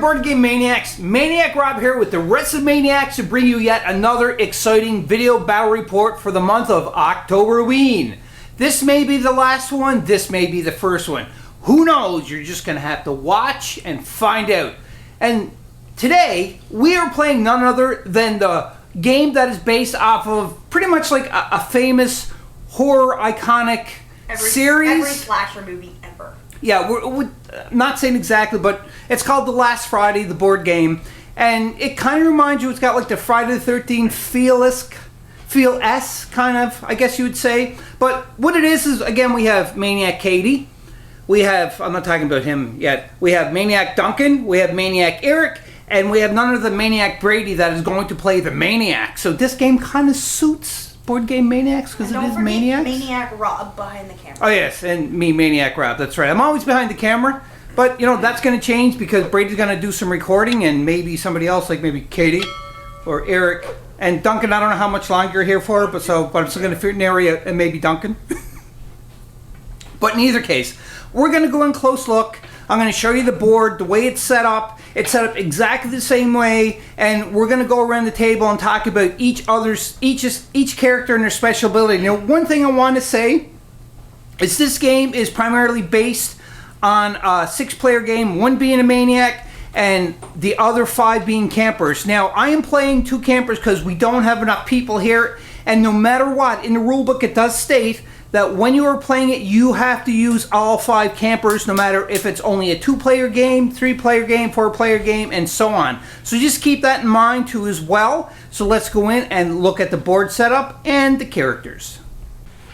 Board Game Maniacs. Maniac Rob here with the rest of Maniacs to bring you yet another exciting video battle report for the month of Octoberween. This may be the last one, this may be the first one. Who knows? You're just going to have to watch and find out. And today, we are playing none other than the game that is based off of pretty much like a famous horror iconic series. Every slasher movie ever. Yeah, we're not saying exactly, but it's called The Last Friday, the board game. And it kind of reminds you, it's got like the Friday the 13th feel-esque kind of, I guess you would say. But what it is, again, we have Maniac Katie. We have, I'm not talking about him yet, we have Maniac Duncan, we have Maniac Eric, and we have none of the Maniac Brady that is going to play the Maniac. So this game kind of suits Board Game Maniacs because it is Maniacs. Maniac Rob behind the camera. Oh yes, and me, Maniac Rob. That's right. I'm always behind the camera, but you know that's going to change because Brady's going to do some recording, and maybe somebody else, like maybe Katie or Eric and Duncan. I don't know how much longer you're here for, but I'm still going to narrate and maybe Duncan. But in either case, we're going to go in close look. I'm going to show you the board, the way it's set up. It's set up exactly the same way, and we're going to go around the table and talk about each character and their special ability. Now, one thing I want to say is this game is primarily based on a 6-player game, one being a Maniac and the other 5 being campers. Now, I am playing 2 campers because we don't have enough people here, and no matter what, in the rulebook it does state that when you are playing it, you have to use all 5 campers, no matter if it's only a 2-player game, 3-player game, 4-player game, and so on. So just keep that in mind too as well. So let's go in and look at the board setup and the characters.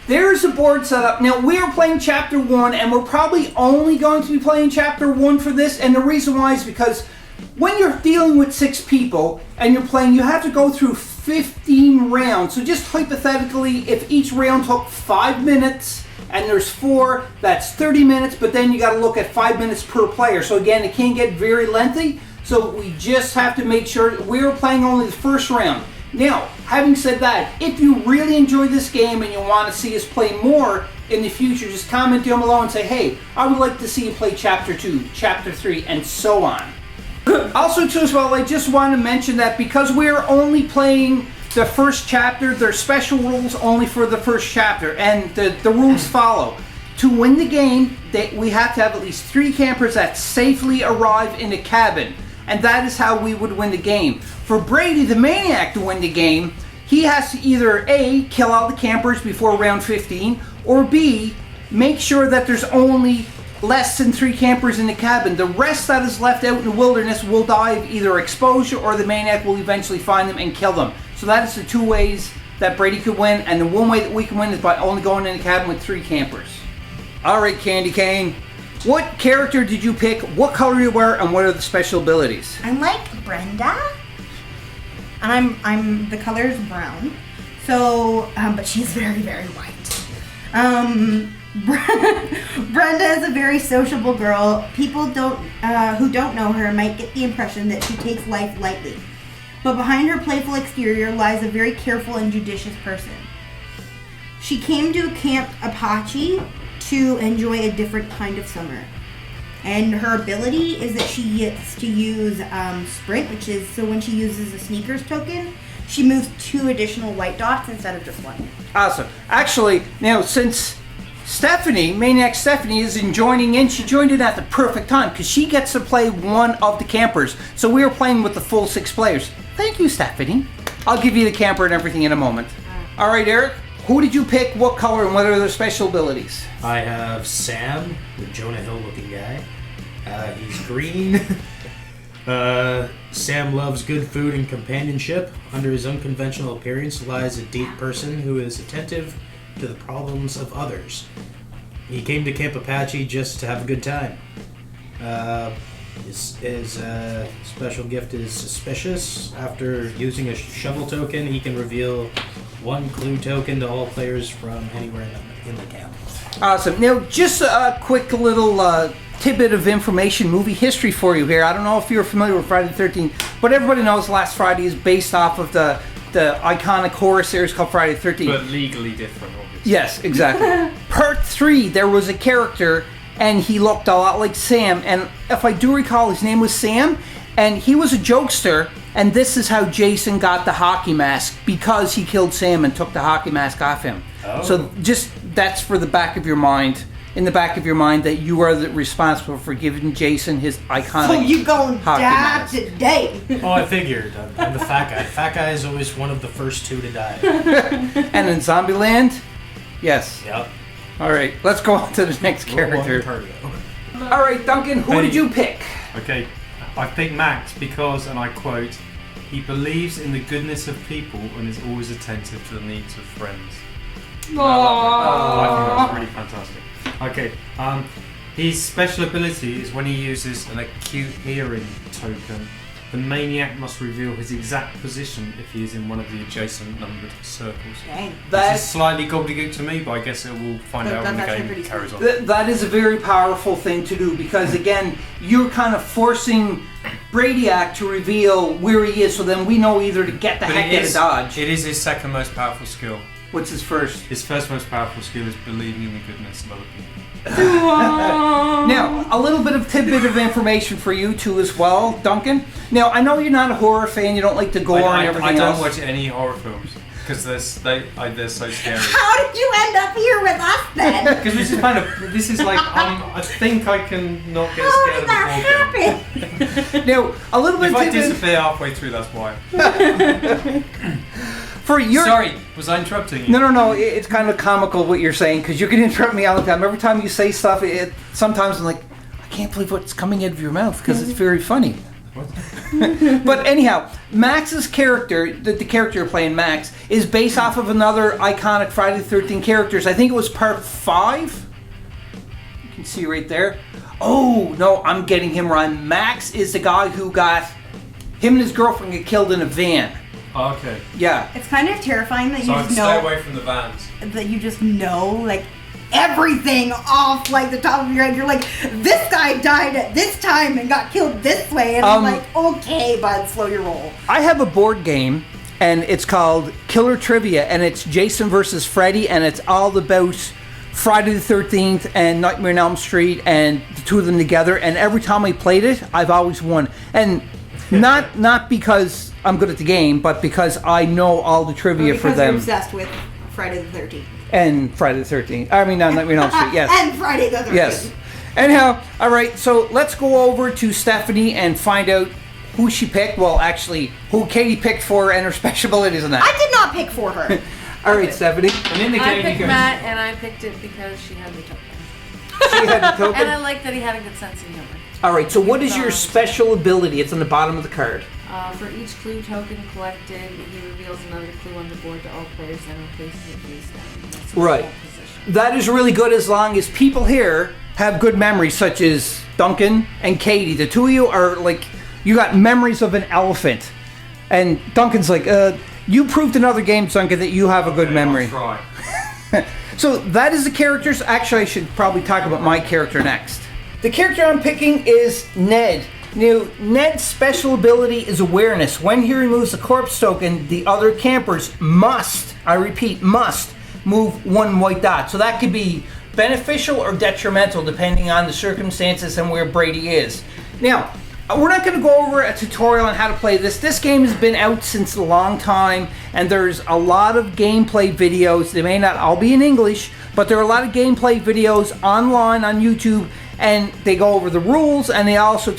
There's the board setup. Now we are playing Chapter 1, and we're probably only going to be playing Chapter 1 for this, and the reason why is because when you're dealing with 6 people and you're playing, you have to go through 15 rounds. So just hypothetically, if each round took 5 minutes and there's 4, that's 30 minutes, but then you got to look at 5 minutes per player. So again, it can get very lengthy. So we just have to make sure we're playing only the first round. Now, having said that, if you really enjoy this game and you want to see us play more in the future, just comment down below and say, hey, I would like to see you play Chapter 2, Chapter 3, and so on. Also, too, as well, I just want to mention that because we're only playing the first chapter, there's special rules only for the first chapter, and the rules follow. To win the game, we have to have at least 3 campers that safely arrive in the cabin, and that is how we would win the game. For Brady, the Maniac, to win the game, he has to either A, kill all the campers before round 15, or B, make sure that there's only less than 3 campers in the cabin. The rest that is left out in the wilderness will die of either exposure or the Maniac will eventually find them and kill them. So that is the 2 ways that Brady could win, and the one way that we can win is by only going in the cabin with 3 campers. Alright, Candy Cane, what character did you pick, what color you wear, and what are the special abilities? I'm like Brenda, and I'm the color is brown, so, but she's very, very white. Brenda is a very sociable girl. People who don't know her might get the impression that she takes life lightly. But behind her playful exterior lies a very careful and judicious person. She came to Camp Apache to enjoy a different kind of summer. And her ability is that she gets to use Sprint, which is, so when she uses a sneakers token, she moves 2 additional white dots instead of just 1. Awesome. Actually, now since Stephanie, Maniac Stephanie, is joining in. She joined in at the perfect time because she gets to play one of the campers. So we are playing with the full 6 players. Thank you, Stephanie. I'll give you the camper and everything in a moment. All right, Eric, who did you pick, what color, and what are their special abilities? I have Sam, the Jonah Hill looking guy. He's green. Sam loves good food and companionship. Under his unconventional appearance lies a deep person who is attentive to the problems of others. He came to Camp Apache just to have a good time. His special gift is suspicious. After using a shovel token, he can reveal 1 clue token to all players from anywhere in the camp. Awesome. Now, just a quick little tidbit of information, movie history for you here. I don't know if you're familiar with Friday the 13th, but everybody knows Last Friday is based off of the iconic horror series called Friday the 13th. But legally different, obviously. Yes, exactly. Part 3, there was a character, and he looked a lot like Sam, and if I do recall, his name was Sam, And he was a jokester, and this is how Jason got the hockey mask, because he killed Sam and took the hockey mask off him. Oh. So just, that's for the back of your mind, in the back of your mind, that you are responsible for giving Jason his iconic So you gonna hockey die mask. today. Oh, I figured. I'm the fat guy. Fat guy is always one of the first two to die. And in Zombieland, yes. Yep. All right, let's go on to the next character. All right, Duncan, who did you pick? Okay, I picked Max because, and I quote, he believes in the goodness of people and is always attentive to the needs of friends. I think that's really fantastic. Okay, his special ability is when he uses an acute hearing token, the Maniac must reveal his exact position if he is in one of the adjacent numbered circles. Dang. This is slightly gobbledygook to me, but I guess we'll find out when the That's actually game pretty carries on. That is a very powerful thing to do, because again, you're kind of forcing Brainiac to reveal where he is, so then we know either to get the But heck out of Dodge. It is his second most powerful skill. What's his first? His first most powerful skill is believing in the goodness of other people. Now, a little bit of tidbit of information for you too as well, Duncan. Now, I know you're not a horror fan, you don't like the gore and everything I don't else. watch any horror films because they're so scary. How did you end up here with us then? Because this is like I think I can not get How scared did of that the board game. happen? Now, a little bit If of I tidbit disappear halfway through, that's why. for your. Sorry, was I interrupting you? No. It's kind of comical what you're saying, because you can interrupt me all the time. Every time you say stuff, sometimes I'm like, I can't believe what's coming out of your mouth, because it's very funny. What? But anyhow, Max's character, the character you're playing, Max, is based off of another iconic Friday the 13th characters. I think it was part 5. You can see right there. Oh, no, I'm getting him wrong. Max is the guy who got, him and his girlfriend get killed in a van. Oh, okay. Yeah. It's kind of terrifying that So you I just stay know away from the vans. that you just know like everything off like the top of your head. You're like, this guy died at this time and got killed this way, and I'm like, okay, bud, slow your roll. I have a board game, and it's called Killer Trivia, and it's Jason versus Freddy, and it's all about Friday the 13th and Nightmare on Elm Street and the two of them together, and every time I played it, I've always won. And not because I'm good at the game, but because I know all the trivia for Because them. you're obsessed with Friday the 13th. And Friday the 13th. I mean, not Nightmare on Elm Street, yes. And Friday the 13th. Yes. Anyhow, all right, so let's go over to Stephanie and find out who she picked. Well, actually, who Katie picked for her and her special abilities and that. I did not pick for her. All right, Stephanie. And in the I game, picked you go. Matt, and I picked it because she had the token. She had the And token. I like that he had a good sense of humor. All right, so what is your special ability? It's on the bottom of the card. For each clue token collected, he reveals another clue on the board to all players and replaces it face down. That's the Right. default position. That is really good as long as people here have good memories, such as Duncan and Katie. The two of you are like, you got memories of an elephant. And Duncan's like, you proved in other games, Duncan, that you have a good Okay, memory. I'll try. So that is the characters. Actually, I should probably talk about my character next. The character I'm picking is Ned. Now, Ned's special ability is awareness. When he removes the corpse token, the other campers must, I repeat, must move one white dot. So that could be beneficial or detrimental depending on the circumstances and where Brady is. Now, we're not going to go over a tutorial on how to play this. This game has been out since a long time, and there's a lot of gameplay videos. They may not all be in English, but there are a lot of gameplay videos online on YouTube, and they go over the rules, and they also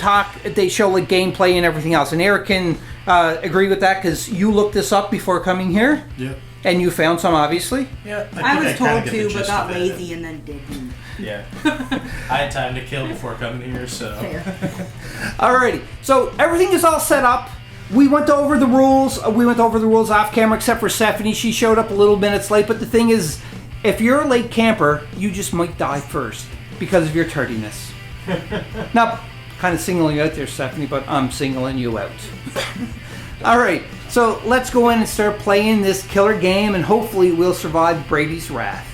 they show like gameplay and everything else. And Eric can agree with that because you looked this up before coming here. Yeah. And you found some, obviously. Yeah. I was kinda told get the to, but gist got of it. lazy and then didn't. Yeah. I had time to kill before coming here, so. Fair. Alrighty, so everything is all set up. We went over the rules. We went over the rules off camera, except for Stephanie. She showed up a little minutes late. But the thing is, if you're a late camper, you just might die first because of your tardiness. Now, kind of singling you out there, Stephanie, but I'm singling you out. All right, so let's go in and start playing this killer game, and hopefully we'll survive Brady's wrath.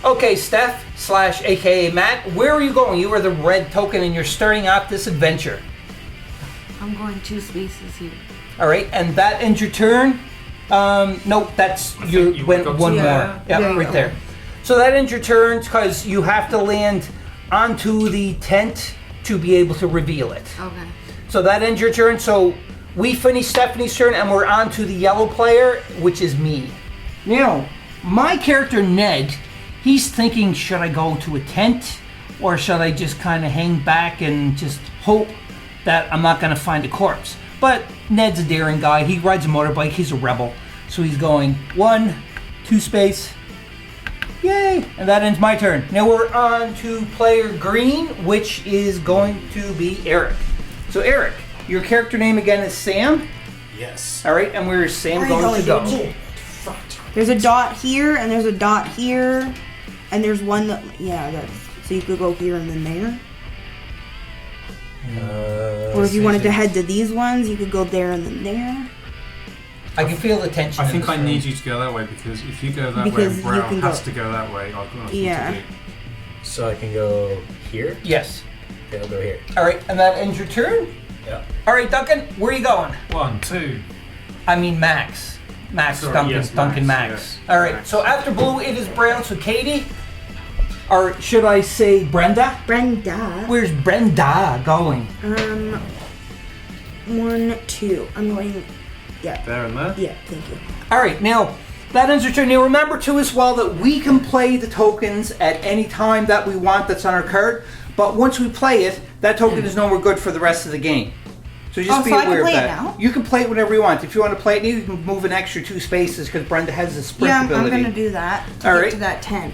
Okay, Steph / AKA Matt, where are you going? You are the red token, and you're starting off this adventure. I'm going 2 spaces here. All right, and that ends your turn. Nope, that's you you went got one two. more. Yeah. Yeah, There you right go. there. So that ends your turn because you have to land onto the tent to be able to reveal it. Okay. So that ends your turn. So we finish Stephanie's turn and we're on to the yellow player, which is me. Now, my character Ned, he's thinking, should I go to a tent or should I just kind of hang back and just hope that I'm not going to find a corpse? But Ned's a daring guy. He rides a motorbike. He's a rebel. So he's going 1, 2 space. Yay! And that ends my turn. Now we're on to player green, which is going to be Eric. So Eric, your character name again is Sam. Yes. All right, and where's Sam going to go? There's a dot here, and there's a dot here, and there's one that, so you could go here and then there. Or if you wanted to head to these ones, you could go there and then there. I can feel the tension. I think I need you to go that way because if you go that way and Brown has to go that way, I've got nothing to do. So I can go here? Yes. Okay, I'll go here. All right, and that ends your turn? Yeah. All right, Duncan, where are you going? 1, 2. I mean Max. Max, Sorry, Duncan, yes, Duncan, Max, Max. yes. All right, Max. so after blue, it is brown. So Katie, or should I say Brenda? Brenda. Where's Brenda going? 1, 2. I'm going. Yeah. There and there? Yeah. Thank you. All right, now that ends your turn. Now remember too as well that we can play the tokens at any time that we want that's on our card. But once we play it, that token is no more good for the rest of the game. So just be so I can aware of play it that. now? You can play it whenever you want. If you want to play it now, you can move an extra 2 spaces because Brenda has the sprint Yeah, I'm ability. gonna do that to All get right. to that tent.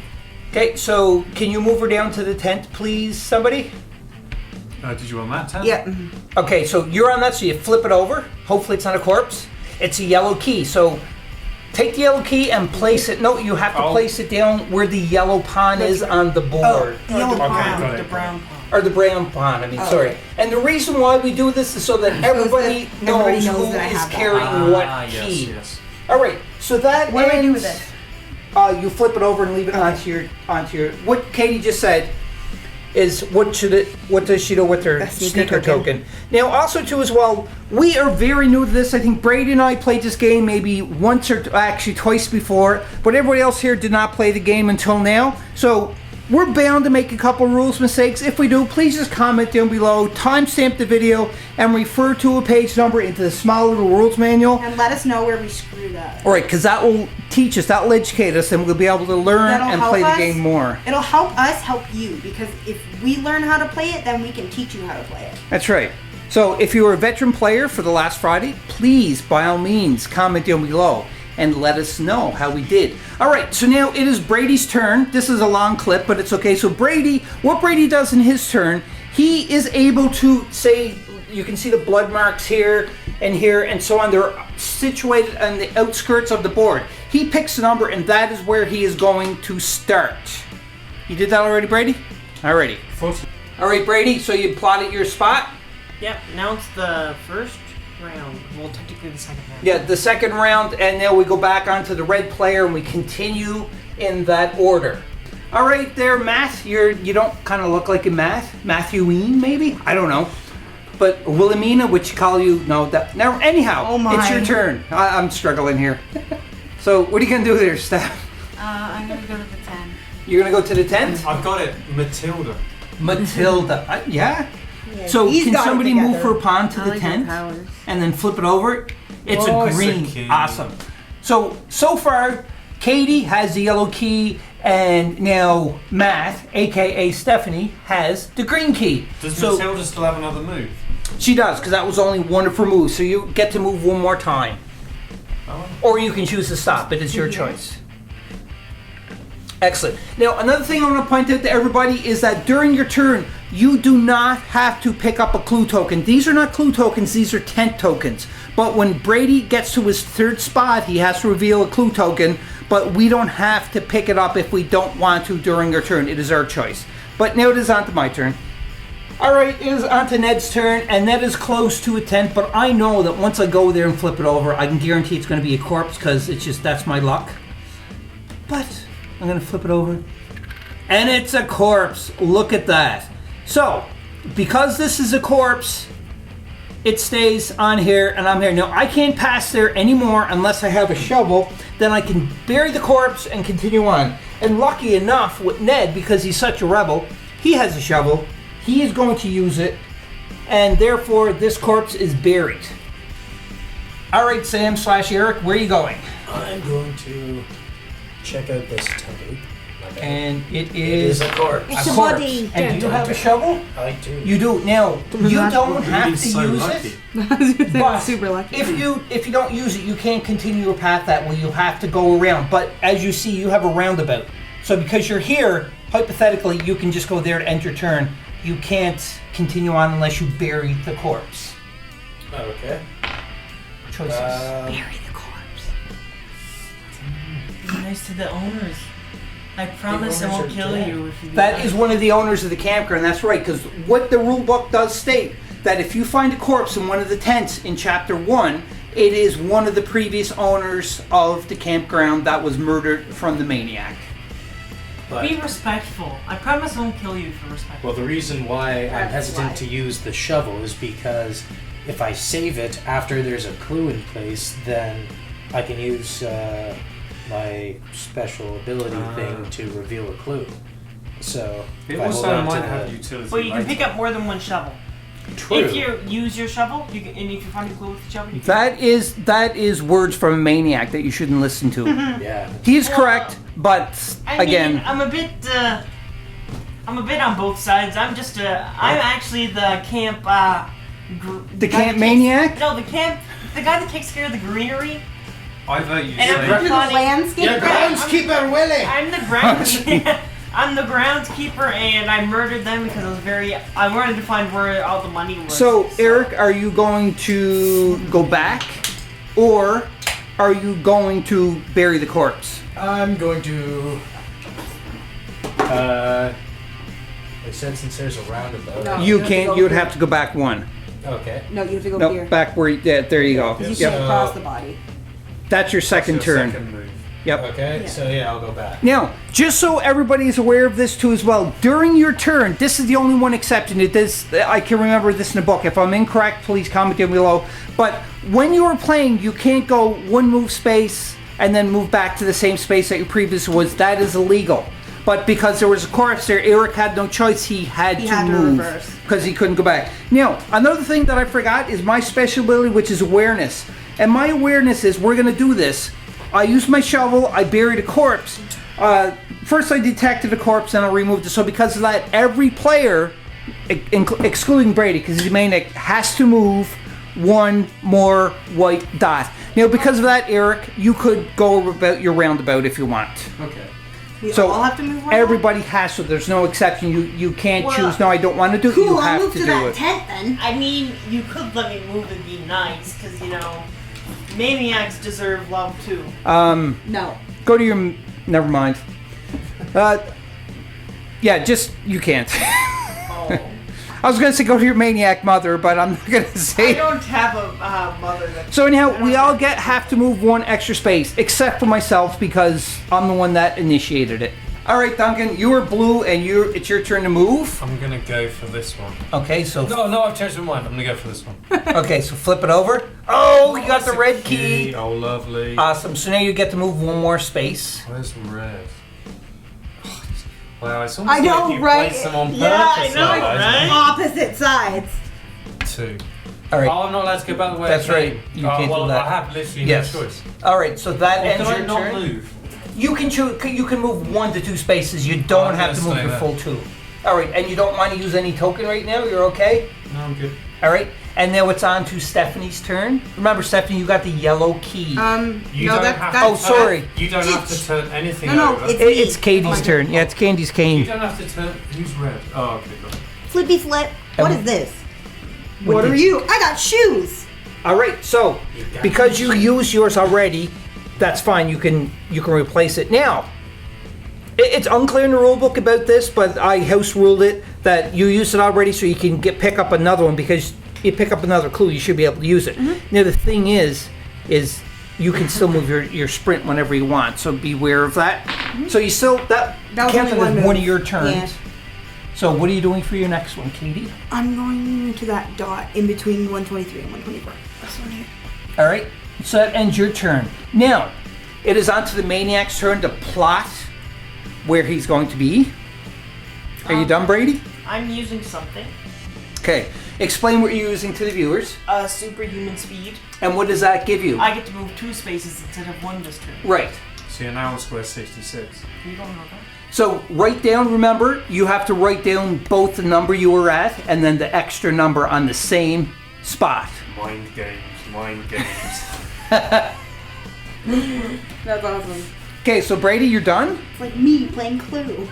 Okay, so can you move her down to the tent, please, somebody? Did you want that 10? Yeah. mhm. Okay, so you're on that, so you flip it over. Hopefully it's not a corpse. It's a yellow key, so take the yellow key and place it. No, you have to place it down where the yellow pawn is on the board. The yellow Okay, pawn. got it. The brown pawn. Or the brown pawn, I mean, Oh, sorry. okay. And the reason why we do this is so that everybody everybody knows knows who that I is have that. carrying what key. Yes. All right, so that What do I do with ends- it? You flip it over and leave it onto your. What Katie just said is what does she do with her A sneaker sneaker token. token? Now, also too as well, we are very new to this. I think Brady and I played this game maybe once or actually twice before, but everybody else here did not play the game until now. So we're bound to make a couple rules mistakes. If we do, please just comment down below, timestamp the video, and refer to a page number into the small little rules manual. And let us know where we screwed up. All right, because that will teach us, that will educate us, and we'll be able to learn That'll and help play the us. game more. It'll help us help you, because if we learn how to play it, then we can teach you how to play it. That's right. So if you were a veteran player for the last Friday, please, by all means, comment down below and let us know how we did. All right, so now it is Brady's turn. This is a long clip, but it's okay. So Brady, what Brady does in his turn, he is able to say, you can see the blood marks here and so on. They're situated on the outskirts of the board. He picks a number, and that is where he is going to start. You did that already, Brady? Alrighty. 40. All right, Brady, so you plotted your spot? Yep, now it's the first round. Well, technically the second round. Yeah, the second round, and then we go back onto the red player, and we continue in that order. All right, there, Matt. You don't kind of look like a Matthewine, maybe. I don't know, but Wilhelmina, which call you? No, that. Now, anyhow, Oh my. it's your turn. I'm struggling here. So, what are you gonna do there, Steph? I'm gonna go to the 10. You're gonna go to the tent, I've got it. Matilda. Matilda. Yeah. So, He's can got it somebody move together. her pawn to I the like your tent? powers. And then flip it over. It's Oh, a it's a green. key. Awesome. So far, Katie has the yellow key, and now Matt, aka Stephanie, has the green key. Does So Matilda still have another move? she does, because that was only one of her moves. So you get to move one more time, Oh. or you can choose to stop. It is your choice. Excellent. Now, another thing I want to point out to everybody is that during your turn, you do not have to pick up a clue token. These are not clue tokens, these are tent tokens. But when Brady gets to his third spot, he has to reveal a clue token, but we don't have to pick it up if we don't want to during our turn. It is our choice. But now it is on to my turn. All right, it is on to Ned's turn, and Ned is close to a tent, but I know that once I go there and flip it over, I can guarantee it's going to be a corpse, because it's just, that's my luck. But I'm going to flip it over, and it's a corpse. Look at that. So, because this is a corpse, it stays on here, and I'm here. Now, I can't pass there anymore unless I have a shovel. Then I can bury the corpse and continue on. And lucky enough with Ned, because he's such a rebel, he has a shovel. He is going to use it and therefore this corpse is buried. All right, Sam/Eric, where are you going? I'm going to check out this temple. And It is a corpse. It's a a corpse. body. And do you have a shovel? I do. You do. Now, you don't have to so use lucky. it. But super lucky. if you don't use it, you can't continue your path that way. You have to go around. But as you see, you have a roundabout. So because you're here, hypothetically, you can just go there to end your turn. You can't continue on unless you bury the corpse. Okay. Choices. Bury the corpse. Be nice to the owners. I promise I owners won't are kill dead. you if you do That is one of the owners of the campground. That's right, because what the rule book does state, that if you find a corpse in one of the tents in Chapter 1, it is one of the previous owners of the campground that was murdered from the Maniac. But, Be respectful. I promise I won't kill you for respect. well, the reason why I'm That's hesitant why. to use the shovel is because if I save it after there's a clue in place, then I can use my special ability thing to reveal a clue. So It if I hold also on to might have the- utility. But you can later. pick up more than one shovel. True. If you use your shovel, you can, and if you find a clue with the shovel, you can. That is words from a Maniac that you shouldn't listen to. Yeah. He is Well, correct, but I again, mean, I'm a bit on both sides. I'm actually the camp. the guy camp that Maniac? takes, no, the guy that takes care of the greenery. I vote you And I'm say. You're the Funny. landscape guy. groundskeeper, Willie! I'm the I'm the groundskeeper, and I murdered them because I wanted to find where all the money was. So, Eric, are you going to go back, or are you going to bury the corpse? I'm going to. They said since there's a roundabout. No. You have to can't. go You would here. have to go back one. Okay. No, you have to go No, here. back where. Yeah, there you go. Because you Yep. can't cross the body. That's your second That's your turn. second move. Yep. Okay, Yeah. so yeah, I'll go back. Now, just so everybody is aware of this too as well, during your turn, this is the only one exception. It is, I can remember this in the book. If I'm incorrect, please comment down below. But when you are playing, you can't go one move space and then move back to the same space that your previous was. That is illegal. But because there was a corpse there, Eric had no choice. He had to move reverse. because he couldn't go back. Now, another thing that I forgot is my special ability, which is awareness. And my awareness is, we're going to do this. I used my shovel, I buried a corpse. First I detected a corpse, then I removed it. So because of that, every player, excluding Brady, because he's a Maniac, has to move one more white dot. Now because of that, Eric, you could go about your roundabout if you want. Okay. We So all have to move one. everybody has to. There's no exception. You can't Well, choose, no, I don't want to do it. You Cool, I'll have move to to do that it. tent then. I mean, you could let me move and be nice, because maniacs deserve love too. No. Go to your. Never mind. Yeah, just you can't. Oh. I was gonna say go to your Maniac mother, but I'm not gonna I say. don't have a mother that. So anyhow, we all have to move one extra space, except for myself because I'm the one that initiated it. All right, Duncan, you are blue, and it's your turn to move. I'm gonna go for this one. Okay, so No, I've changed my mind. I'm gonna go for this one. okay, so flip it over. Oh, you got the red key. Oh, lovely. Awesome. So now you get to move one more space. Where's the red? Wow, it's almost I know, like you right? placed them on purpose. Yeah, I know, like that, right? Opposite sides. isn't it? 2. All right. Oh, I'm not allowed to go back the way That's I right. came. You can't do well, that. I have literally Yes. no choice. All right. So that Or ends can I your not turn. move? You can choose. You can move 1 to 2 spaces. You don't I'm have to gonna move stay your there. full 2. All right. And you don't want to use any token right now. You're okay. No, I'm good. All right. And now it's on to Stephanie's turn. Remember, Stephanie, you got the yellow key. You No, don't that, have that's. Oh, sorry. You don't have to turn anything No, over. it's It's me. Katie's turn. Yeah, it's Candy's You cane. don't have to turn. Who's red? Oh, okay, good. Flippy flip. What Um, is this? what What did are you? I got shoes. All right. So because you used yours already, that's fine. You can replace it now. It's unclear in the rule book about this, but I house ruled it that you used it already, so you can pick up another one because you pick up another clue, you should be able to use it. Now the thing is you can still move your sprint whenever you want, so beware of that. So you still that That was counts only as one one of move. your turns. Yeah. So what are you doing for your next one, Katie? I'm going to that dot in between 123 and 124. This one here. All right. So that ends your turn. Now it is on to the Maniac's turn to plot where he's going to be. Are you done, Brady? I'm using something. Okay. Explain what you're using to the viewers. Superhuman speed. And what does that give you? I get to move 2 spaces instead of 1 this turn. Right. So you're now square 66. You don't know that? So write down, remember, you have to write down both the number you were at and then the extra number on the same spot. Mind games, mind games. That's awesome. Okay, so Brady, you're done? It's like me playing Clue.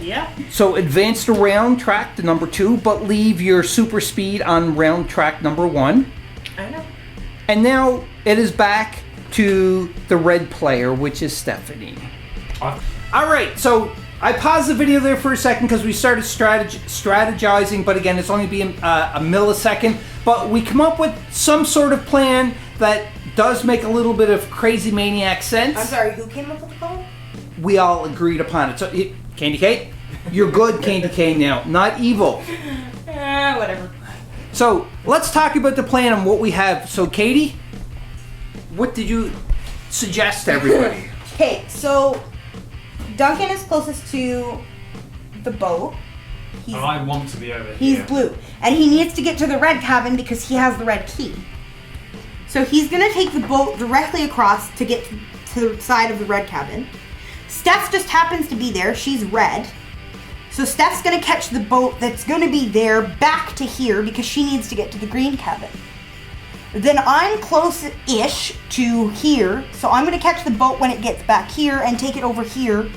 Yeah. So advance to round track to number 2, but leave your super speed on round track number 1. I know. And now it is back to the red player, which is Stephanie. Alright, so I paused the video there for a second because we started strategizing, but again, it's only been a millisecond. But we come up with some sort of plan that does make a little bit of crazy maniac sense. I'm sorry, who came up with the call? We all agreed upon it. So, Candy Cane, you're good, Candy Cane now, not evil. Whatever. So let's talk about the plan and what we have. So Katie, what did you suggest to everybody? Okay, so Duncan is closest to the boat. And I want to be over He's here. blue. And he needs to get to the red cabin because he has the red key. So he's going to take the boat directly across to get to the side of the red cabin. Steph just happens to be there. She's red. So Steph's going to catch the boat that's going to be there back to here because she needs to get to the green cabin. Then I'm close-ish to here. So I'm going to catch the boat when it gets back here and take it over here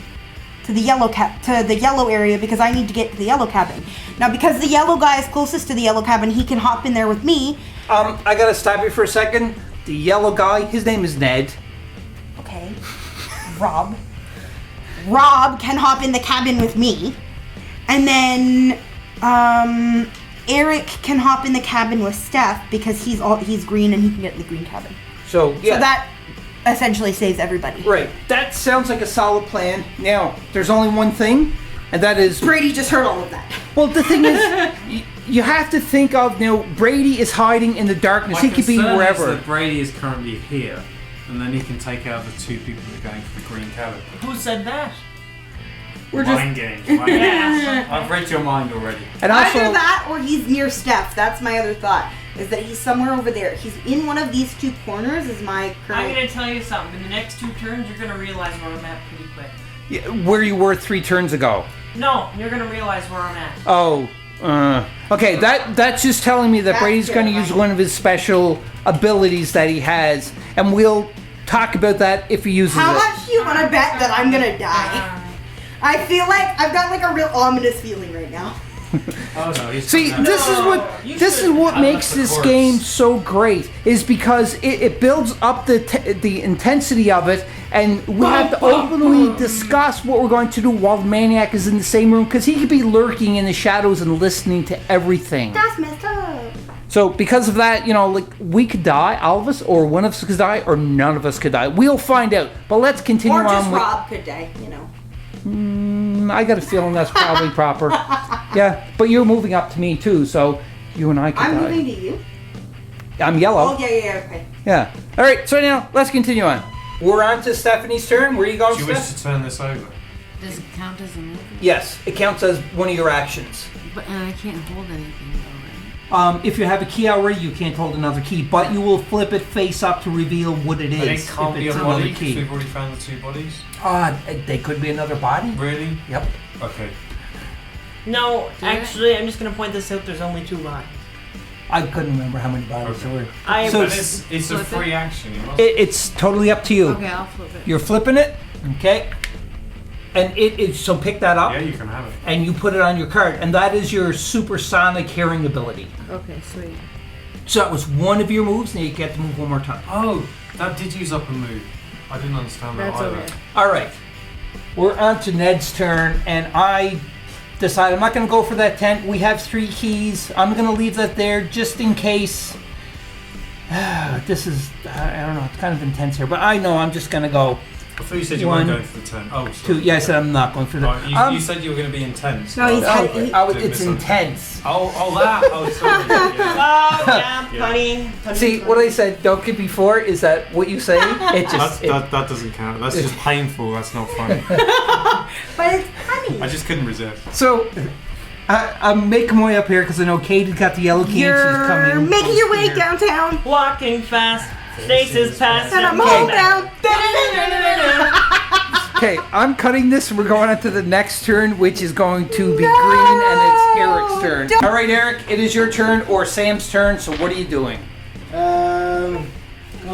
to the yellow area because I need to get to the yellow cabin. Now, because the yellow guy is closest to the yellow cabin, he can hop in there with me. I gotta stop you for a second. The yellow guy, his name is Ned. Okay. Rob. Rob can hop in the cabin with me. And then Eric can hop in the cabin with Steph because he's green and he can get in the green cabin. So, yeah. So that essentially saves everybody. Right. That sounds like a solid plan. Now, there's only one thing, and that is... Brady just heard all of that. Well, the thing is, you have to think of, Brady is hiding in the darkness. He could be wherever. That Brady is currently here, and then he can take out the 2 people that are going for the green cabin. Who said that? Mind games. Mind games. I've read your mind already. And also, Either that or he's near Steph. That's my other thought. Is that he's somewhere over there. He's in one of these 2 corners is my current... I'm going to tell you something. In the next 2 turns, you're going to realize where I'm at pretty quick. where you were 3 turns ago. No, you're going to realize where I'm at. Oh, okay. That's just telling me that That's Brady's going to use one of his special abilities that he has, and we'll talk about that if he uses How it. much do you want to bet that I'm gonna die? I feel like I've got like a real ominous feeling right now. Oh no! He's See, this is what makes this game so great, is because it builds up the intensity of it, and we have to openly discuss what we're going to do while the Maniac is in the same room, because he could be lurking in the shadows and listening to everything. That's messed up. So because of that, we could die, all of us, or one of us could die, or none of us could die. We'll find out. But let's continue Or on just with... Rob could die, I got a feeling that's probably proper. Yeah, but you're moving up to me too, so you and I could die. I'm moving to you. I'm yellow. Oh, yeah, okay. Yeah. All right, so now let's continue on. We're on to Stephanie's turn. Where are you going, Do you wish Steph? to turn this over? Does it count as a move? Yes, it counts as one of your actions. But I can't hold anything though, right? If you have a key already, you can't hold another key, but you will flip it face up to reveal what it But is. it can't if be a it's body another because key. we've already found the 2 bodies. They could be another body. Really? Yep. Okay. No, actually, I'm just going to point this out. There's only 2 bodies. I couldn't remember how many bodies there were. So But it's a free action. You must It's totally up to you. Okay, I'll flip it. You're flipping it, okay? And so pick that up. Yeah, you can have it. And you put it on your card, and that is your supersonic hearing ability. Okay, sweet. So that was one of your moves, and you get to move one more time. Oh, that did use up a move. I didn't understand that That's either. okay. All right, we're on to Ned's turn, and I decided I'm not going to go for that tent. We have 3 keys. I'm going to leave that there just in case. This is, I don't know, it's kind of intense here, but I know I'm just going to go. I thought you said you 1, weren't going for the 10. Oh, sorry. 2. Yeah, I said I'm not going for that. Oh, you said you were going to be intense. No, he's It's intense. Oh, that. Oh, sorry. Yeah. Oh, yeah, funny. See, what I said, don't get before, is that what you say, it just... That doesn't count. That's just painful. That's not funny. But it's funny. I just couldn't resist. So, I'm making my way up here because I know Katie got the yellow key and You're she's coming. making your way here. downtown. Walking fast, faces past. And I'm homebound. Okay, I'm cutting this and we're going on to the next turn, which is going to be green, and it's Eric's turn. All right, Eric, it is your turn or Sam's turn, so what are you doing? Well,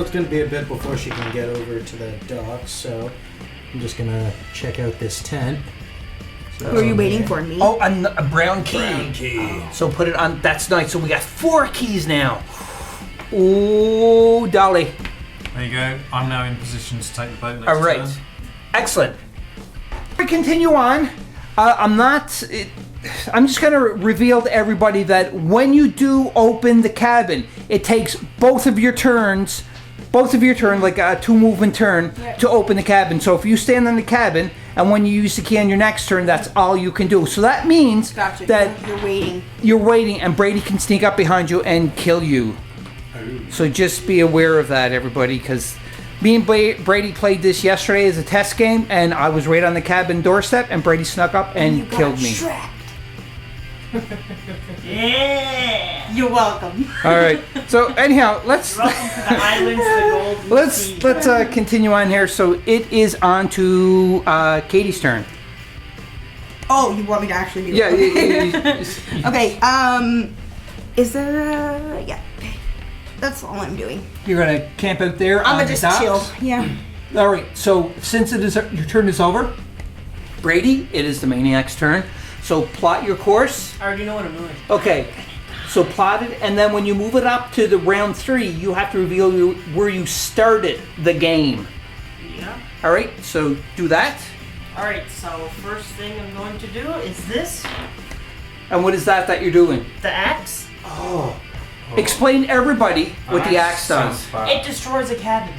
it's going to be a bit before she can get over to the dock, so I'm just going to check out this tent. Who are you waiting for, me? Oh, a brown key. So put it on, that's nice. So we got 4 keys now. Ooh, Dolly. There you go. I'm now in position to take the boat next All right. turn. Excellent. We continue on. I'm just going to reveal to everybody that when you do open the cabin, it takes both of your turns, like a 2-movement turn, to open the cabin. So if you stand in the cabin, and when you use the key on your next turn, that's all you can do. So that means that you're waiting, and Brady can sneak up behind you and kill you. So just be aware of that, everybody, because me and Brady played this yesterday as a test game, and I was right on the cabin doorstep, and Brady snuck up and killed me. Yeah. You're welcome. All right. So anyhow, let's Welcome to the islands, the golden sea. let's continue on here. So it is on to Katie's turn. Oh, you want me to actually do Yeah. it? Okay, is there yeah. That's all I'm doing. You're gonna camp out there. I'm on gonna the just docks? chill. Yeah. All right. So since it is your turn is over, Brady, it is the Maniac's turn. So plot your course. I already know what I'm doing. Okay. So plot it, and then when you move it up to the round 3, you have to reveal where you started the game. Yeah. All right. So do that. Alright, so first thing I'm going to do is this. And what is that you're doing? The axe. Oh. Explain everybody what the axe does. It destroys a cabin.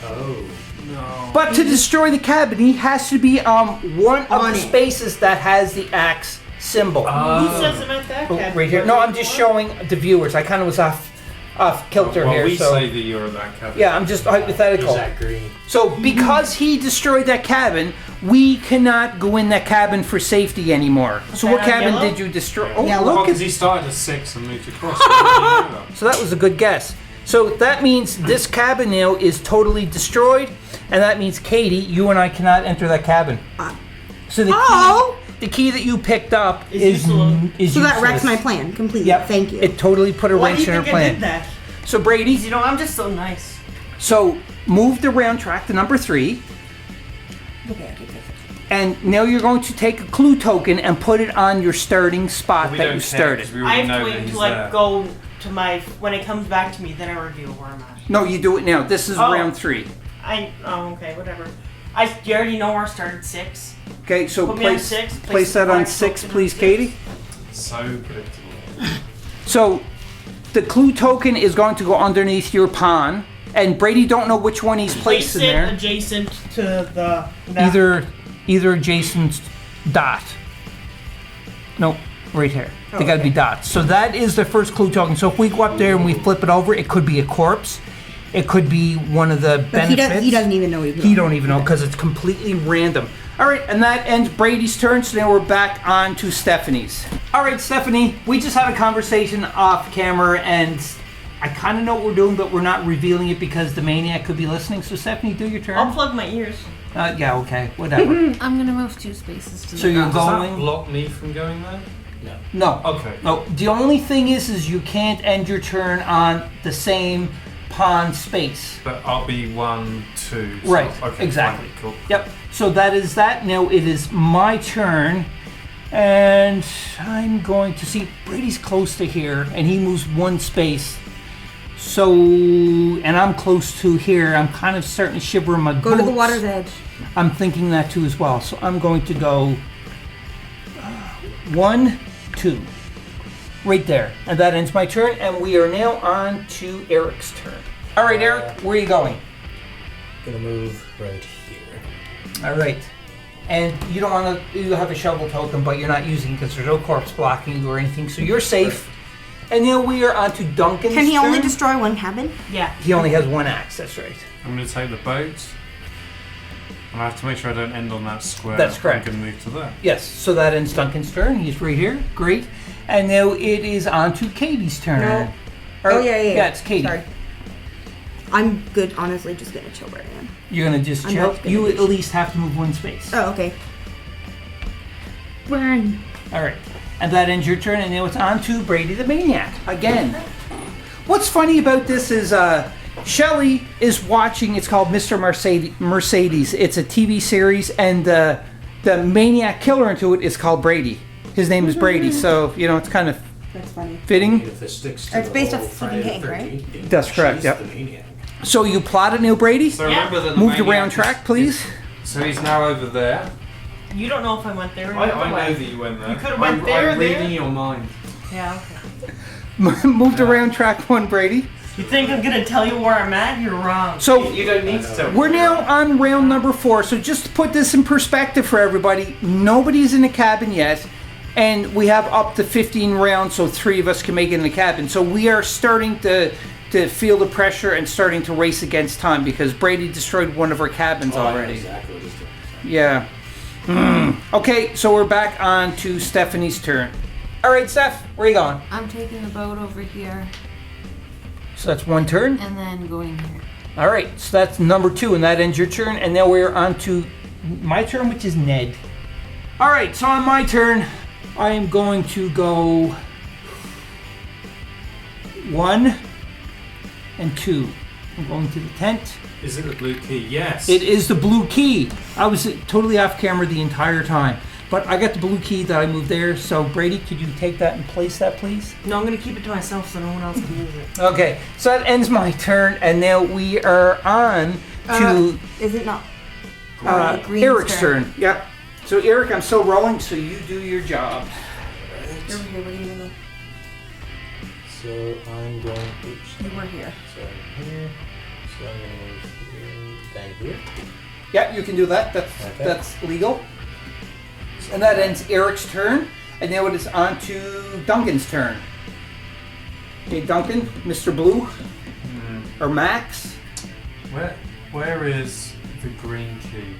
Oh. No. But to destroy the cabin, he has to be one of On the it. spaces that has the axe symbol. Who says I'm at that Oh, cabin? right here. No, I'm just showing the viewers. I kind of was off kilter well, here. we So say that you're at that cabin. yeah, I'm just hypothetical. Is that green? So because he destroyed that cabin, we cannot go in that cabin for safety anymore. So what that on cabin yellow? did you destroy? Yeah. Oh, Yellow. Well, look because at he started at 6 and moved across. So how do you know that? So that was a good guess. So that means this cabin now is totally destroyed, and that means Katie, you and I cannot enter that cabin. So the key that you picked up is So that wrecks useless. my plan completely. Yep. Thank you. It totally put a Why do wrench you in her think I did plan. that? So Brady, You know, I'm just so nice. so move the round track to number 3, Okay. and now you're going to take a clue token and put it on your starting spot We that don't you care, started. 'cause we I already have know to that wait he's until I there. go to my. When it comes back to me, then I reveal where I'm at. No, you do it now. This is Oh. round 3. Okay, whatever. You already know where I started 6. Okay, so Put me on place 6. place that on 6, please, Katie. So predictable. So the clue token is going to go underneath your pawn, and Brady don't know which one he's Place placing it there. adjacent to the. Either adjacent dot. No, right here. They gotta be dots. So that is the first clue token. So if we go up there and we flip it over, it could be a corpse. It could be one of the But he benefits. doesn't even know he's He don't even know because it's completely random. All right, and that ends Brady's turn. So now we're back on to Stephanie's. All right, Stephanie, we just had a conversation off camera, and I kind of know what we're doing, but we're not revealing it because the Maniac could be listening. So Stephanie, do your turn. I'll plug my ears. Yeah, okay, whatever. I'm gonna move 2 spaces to So the you're right. Does that going? block me from going there? No. Okay. No. The only thing is you can't end your turn on the same pawn space. But I'll be 1, 2. So, Right, okay, exactly. Fine, cool. Yep. So that is that. Now it is my turn, and I'm going to see Brady's close to here, and he moves 1 space. So, and I'm close to here. I'm kind of starting to shiver in my boots. Go to the water's edge. I'm thinking that too as well. So I'm going to go 1, 2. Right there. And that ends my turn, and we are now on to Eric's turn. All right, Eric, where are you going? Gonna move right here. All right. And you don't want to, you have a shovel token, but you're not using it because there's no corpse blocking you or anything, so you're safe. And now we are on to Duncan's Can he only turn. destroy 1 cabin? Yeah. He only has 1 axe, that's right. I'm going to take the boat. And I have to make sure I don't end on that square. That's correct. I'm going to move to there. Yes, so that ends Duncan's turn. He's right here. Great. And now it is on to Katie's turn. No. Or- Yeah, it's Katie. Sorry. I'm good, honestly, just gonna chill where I am. You're going to just I'm chill. not gonna You do at least have to move one space. Oh, okay. Burn. All right. And that ends your turn, and now it's on to Brady the Maniac again. What's funny about this is Shelly is watching, it's called Mr. Mercedes. It's a TV series, and the Maniac killer into it is called Brady. His name is Brady, so, it's kind of That's funny. fitting. If it sticks to It's the based whole off Stephen Friday King, the right? 13th thing, That's correct, she's yep. the Maniac. So you plotted now, Brady? So Yeah. remember that the Moved Maniac around track, please. So he's now over there. You don't know if I went there or I not. know that you went there. You could've went I'm, there or I'm there. reading your mind. Yeah, okay. Moved around track 1, Brady. You think I'm gonna tell you where I'm at? You're wrong. So You don't need to tell me. we're now on round number 4. So just to put this in perspective for everybody, nobody's in the cabin yet. And we have up to 15 rounds, so 3 of us can make it in the cabin. So we are starting to feel the pressure and starting to race against time because Brady destroyed one of our cabins Oh, I know already. exactly what he's doing. Yeah. Okay, so we're back on to Stephanie's turn. All right, Steph, where are you going? I'm taking the boat over here So that's 1 turn. and then going here. All right, so that's number 2, and that ends your turn. And now we're on to my turn, which is Ned. All right, so on my turn, I am going to go 1 and 2. I'm going to the tent. Is it the blue key? Yes. It is the blue key. I was totally off camera the entire time. But I got the blue key that I moved there. So Brady, could you take that and place that, please? No, I'm gonna keep it to myself so no one else can use it. Okay, so that ends my turn. And now we are on to Is it not? Green's Eric's turn. Yep. So Eric, I'm still rolling, so you do your job. Over here, where are you gonna So I'm going. Oops. go? You were here. So I'm here. So I'm gonna move here, down here. Yeah, you can do that. That's legal. And that ends Eric's turn. And now it is on to Duncan's turn. Okay, Duncan, Mr. Blue, or Max. Where is the green key?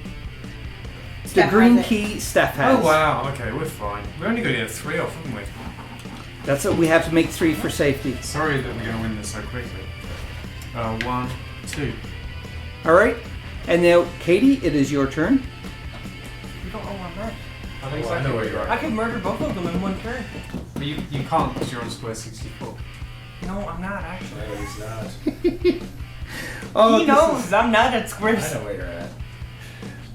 The Steph green has it. key Steph has. Oh wow. Okay, we're fine. We're only going to get 3 off, haven't we? That's what we have to make 3 for safety. Sorry that we're going to win this so quickly. 1, 2. All right. And now, Katie, it is your turn. You don't know where I'm at. I know where you are. I could murder both of them in 1 turn. But you can't because you're on square 64. No, I'm not actually. No, he's not. Oh, He this knows is- I'm not at I squares. know where you're at.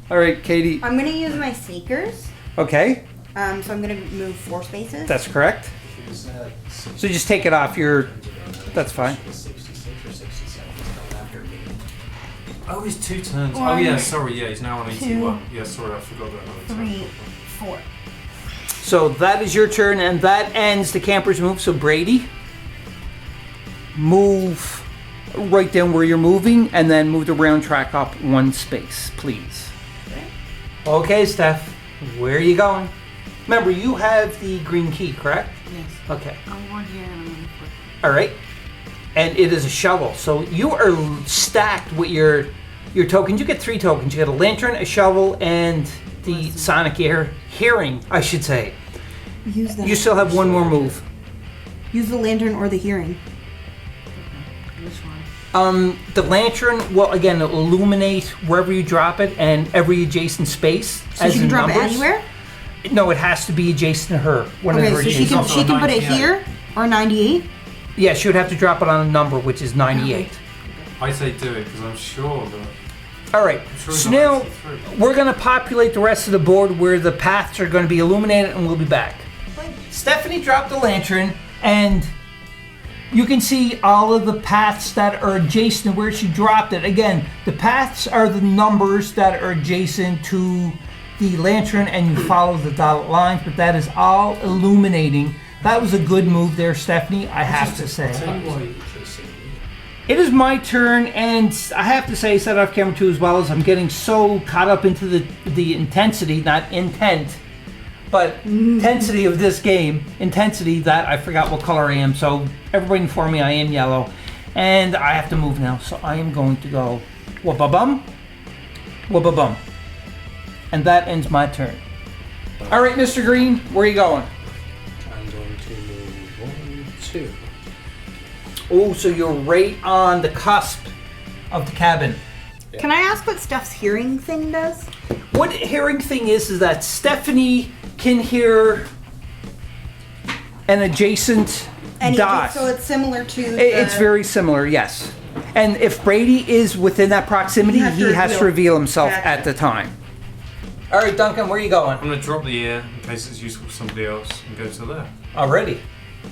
All right, Katie. I'm gonna use my sneakers. Okay, So I'm gonna move 4 spaces. that's correct. He was at So just take it off your. That's fine. 66 or 67. He's coming after me. Oh, he's 2 turns. Oh One, yeah, sorry. Yeah, he's now on 81. two, Yeah, sorry, I forgot that. Another 3, turn. 4. So that is your turn, and that ends the camper's move. So Brady, move right down where you're moving, and then move the round track up 1 space, please. Okay, Steph, where are you going? Remember, you have the green key, correct? Yes. Okay. I'm going here and I'm going to flip. All right. And it is a shovel. So you are stacked with your tokens. You get 3 tokens. You get a lantern, a shovel, and the sonic hearing, I should say. Use that. You still have 1 more move. Use the lantern or the hearing. Which one? The lantern will again illuminate wherever you drop it and every adjacent space. So as she can in drop it numbers. anywhere? No, it has to be adjacent to her. One of Okay, her so she adjacent- can put it 98. here or 98. Yeah, she would have to drop it on a number, which is 98. I say do it because I'm sure that. All right. sure So it's now not 83. we're going to populate the rest of the board where the paths are going to be illuminated, and we'll be back. Stephanie dropped the lantern, and you can see all of the paths that are adjacent to where she dropped it. Again, the paths are the numbers that are adjacent to the lantern, and you follow the dotted lines, but that is all illuminating. That was a good move there, Stephanie, I have to say. Tell you why you're chasing me. It is my turn, and I have to say, set off camera too, as well as I'm getting so caught up into the intensity, not intent, but intensity of this game, intensity that I forgot what color I am. So everybody inform me I am yellow, and I have to move now. So I am going to go whoop-a-bum, whoop-a-bum. And that ends my turn. All right, Mr. Green, where are you going? I'm going to move 1, 2. Oh, so you're right on the cusp of the cabin. Can I ask what Steph's hearing thing does? What hearing thing is that Stephanie can hear an adjacent dot. So it's similar to. It's very similar, yes. And if Brady is within that proximity, he has to reveal himself at the time. All right, Duncan, where are you going? I'm going to drop the ear in case it's useful for somebody else and go to there. Already.